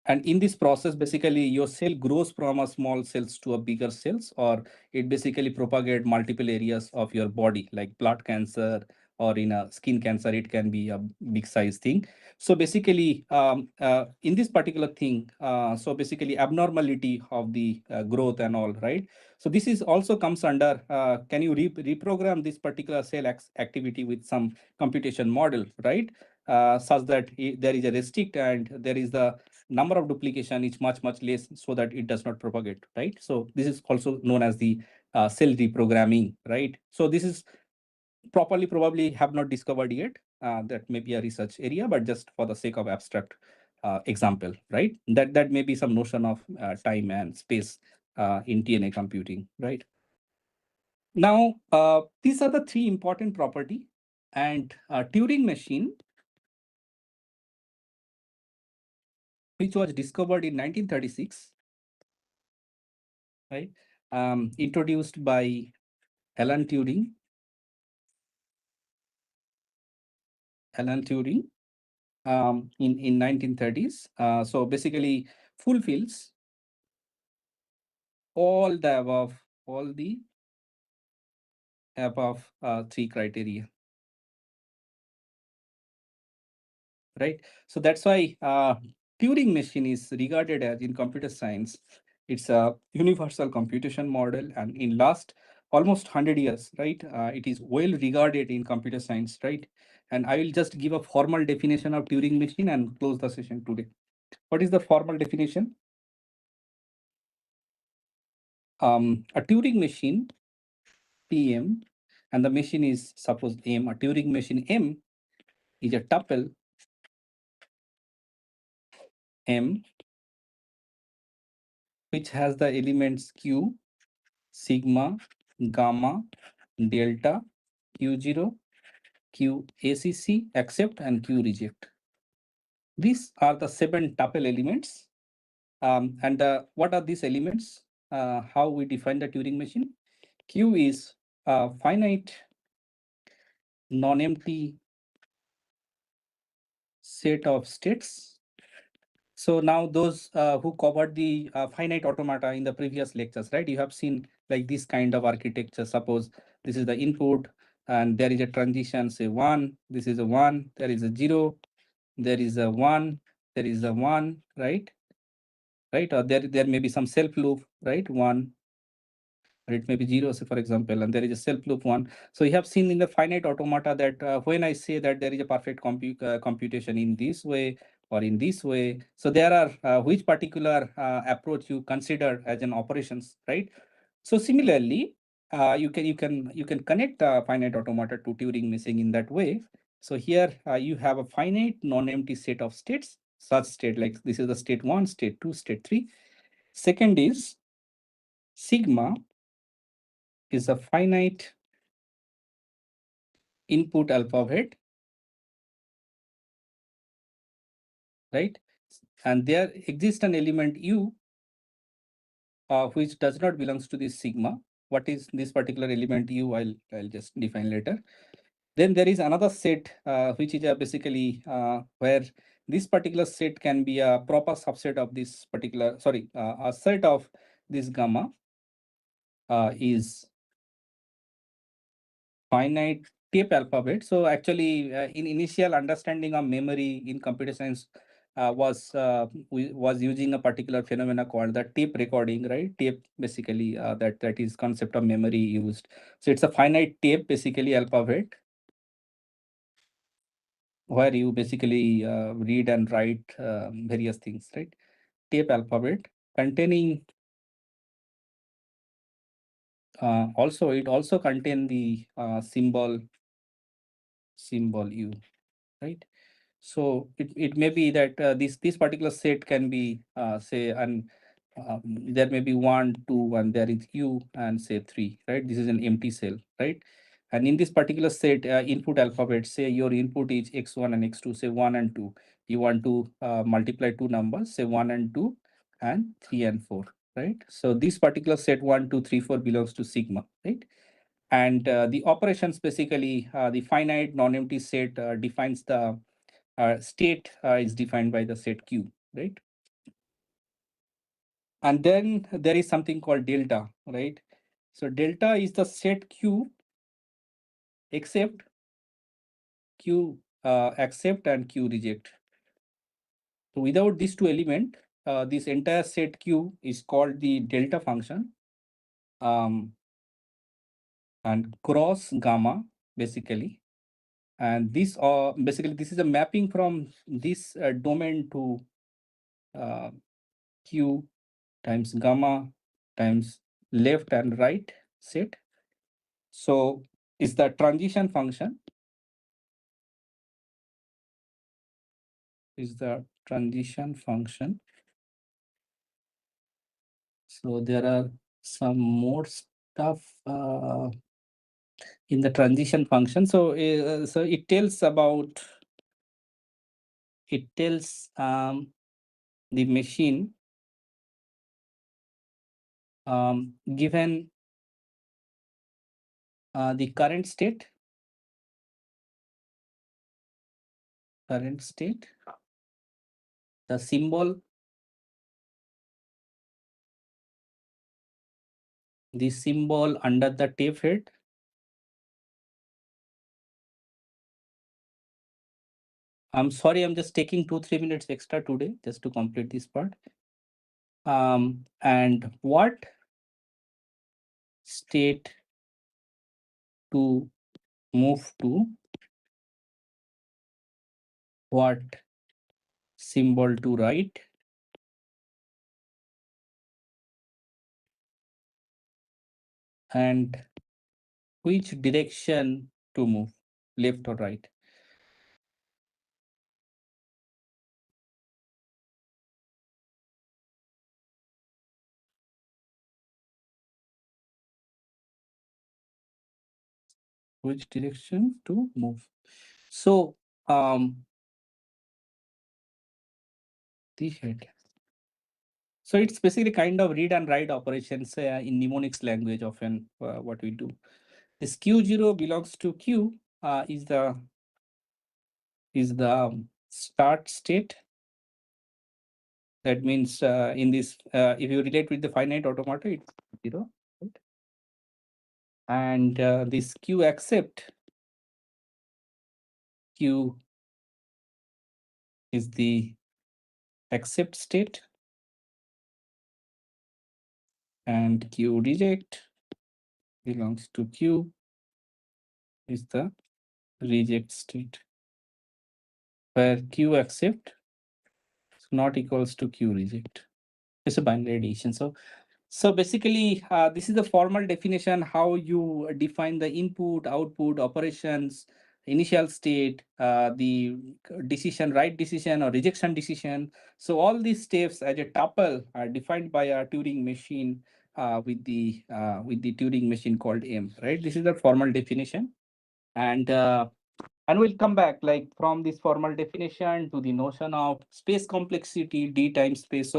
And in this process, basically your cell grows from a small cells to a bigger cells, or it basically propagate multiple areas of your body, like blood cancer, or in a skin cancer, it can be a big size thing. So basically, in this particular thing, so basically abnormality of the growth and all, right? So this is also comes under, can you reprogram this particular cell activity with some computation model, right? Such that there is a restrict and there is the number of duplication is much less, so that it does not propagate, right? So this is also known as the cell reprogramming, right? So this is properly probably have not discovered yet. That may be a research area, but just for the sake of abstract example, right? That may be some notion of time and space in TNA computing, right? Now, these are the three important property, and Turing machine, which was discovered in 1936, right? Introduced by Alan Turing. In 1930s. So basically fulfills all the above three criteria, right? So that's why Turing machine is regarded as, in computer science, it's a universal computation model, and in last almost 100 years, right, it is well regarded in computer science, right? And I will just give a formal definition of Turing machine and close the session today. What is the formal definition? A Turing machine, TM, and the machine is suppose M. A Turing machine M is a tuple M which has the elements Q, sigma, gamma, delta, Q0, Q ACC, accept, and Q reject. These are the 7 tuple elements. And what are these elements? How we define the Turing machine? Q is finite non-empty set of states. So now those who covered the finite automata in the previous lectures, right? You have seen like this kind of architecture. Suppose this is the input and there is a transition, say 1, this is a 1, there is a 0, there is a 1, there is a 1, right? Right? Or there may be some self loop, right? 1, or it may be 0, say for example, and there is a self loop 1. So you have seen in the finite automata that when I say that there is a perfect computation in this way or in this way, so there are which particular approach you consider as an operations, right? So similarly, you can connect finite automata to Turing machine in that way. So here you have a finite non-empty set of states, such state like this is the state 1, state 2, state 3. Second is sigma is a finite input alphabet, right? And there exists an element U which does not belongs to this sigma. What is this particular element U? I'll just define later. Then there is another set which is basically where this particular set can be a proper subset of this particular, a set of this gamma is finite tape alphabet. So actually in initial understanding of memory in computer science was using a particular phenomena called the tape recording, right? Tape basically that is concept of memory used. So it's a finite tape basically alphabet where you basically read and write various things, right? Tape alphabet containing also it also contain the symbol U, right? So it may be that this particular set can be say, and there may be 1, 2, and there is U and say 3, right? This is an empty cell, right? And in this particular set, input alphabet, say your input is x1 and x2, say 1 and 2. You want to multiply two numbers, say 1 and 2, and 3 and 4, right? So this particular set 1, 2, 3, 4 belongs to sigma, right? And the operations basically, the finite non-empty set defines the state is defined by the set Q, right? And then there is something called delta, right? So delta is the set Q except Q accept and Q reject. So without these two elements, this entire set Q is called the delta function, and cross gamma basically. And this basically this is a mapping from this domain to Q times gamma times left and right set. So is the transition function. Is the transition function. So there are some more stuff in the transition function. So it tells the machine given the current state, the symbol, under the tape head, I'm sorry, I'm just taking 2-3 minutes extra today just to complete this part. And what state to move to, what symbol to write, and which direction to move, left or right. Which direction to move. So the head. So it's basically kind of read and write operations in mnemonics language, often what we do. This Q0 belongs to Q, is the start state. That means in this, if you relate with the finite automata, it's 0. Right? And this Q accept, Q is the accept state, and Q reject belongs to Q, is the reject state, where Q accept is not equals to Q reject. It's a binary addition. So basically, this is the formal definition how you define the input, output, operations, initial state, the decision, right decision or rejection decision. So all these steps as a tuple are defined by a Turing machine with the Turing machine called M. Right. This is the formal definition, and we'll come back like from this formal definition to the notion of space complexity, D times space.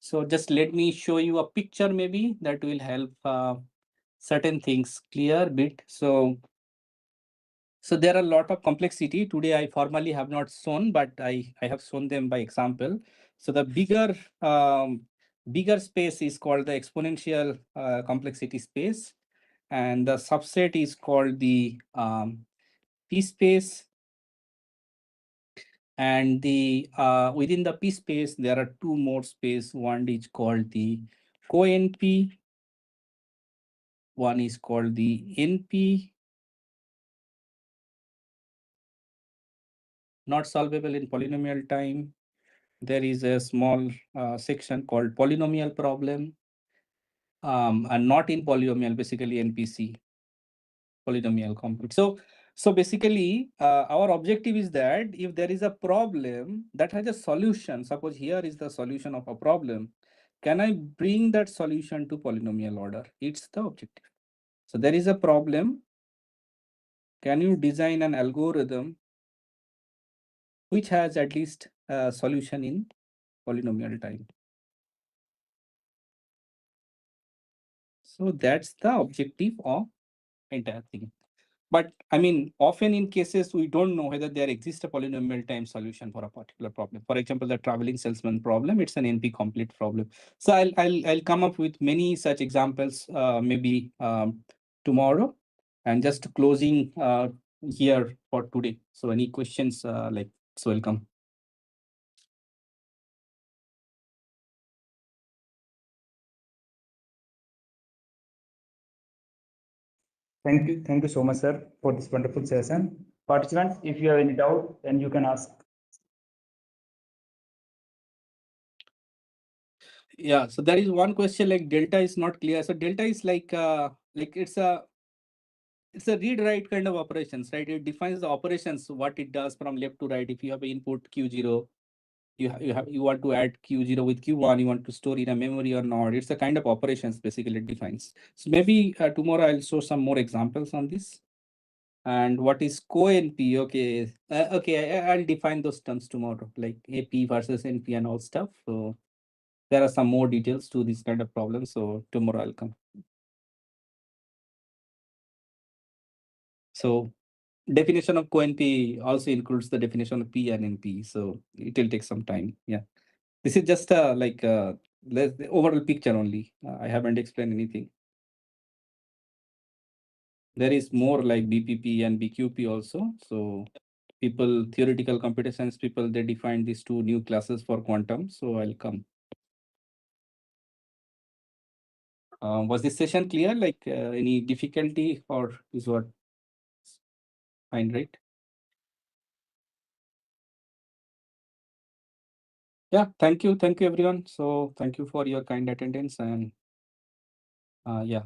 So just let me show you a picture maybe that will help certain things clear bit. So there are a lot of complexity. Today I formally have not shown, but I have shown them by example. So the bigger space is called the exponential complexity space, and the subset is called the P space. And the within the P space, there are two more space. One is called the co-NP. One is called the NP. Not solvable in polynomial time. There is a small section called polynomial problem. And not in polynomial, basically NPC, polynomial complex. So basically, our objective is that if there is a problem that has a solution, suppose here is the solution of a problem, can I bring that solution to polynomial order? It's the objective. So there is a problem. Can you design an algorithm which has at least a solution in polynomial time? So that's the objective of entire thing. But I mean, often in cases, we don't know whether there exists a polynomial time solution for a particular problem. For example, the traveling salesman problem, it's an NP complete problem. So I'll come up with many such examples maybe tomorrow, and just closing here for today. So any questions so welcome. Thank you so much, sir, for this wonderful session. Participants, if you have any doubt, then you can ask. Yeah, so there is one question like delta is not clear. So delta is like it's a it's a read-write kind of operations, right? It defines the operations, what it does from left to right. If you have an input Q0, you want to add Q0 with Q1, you want to store in a memory or not. It's the kind of operations basically it defines. So maybe tomorrow I'll show some more examples on this. And what is co-NP? Okay, I'll define those terms tomorrow, like AP versus NP and all stuff. So there are some more details to this kind of problem. So tomorrow I'll come. So definition of co-NP also includes the definition of P and NP. So it will take some time. Yeah, this is just like the overall picture only. I haven't explained anything. There is more like BPP and BQP also. So people, theoretical computer science people, they define these two new classes for quantum. So I'll come. Was this session clear? Like any difficulty or is what fine, right? Yeah, thank you everyone. So thank you for your kind attendance and yeah.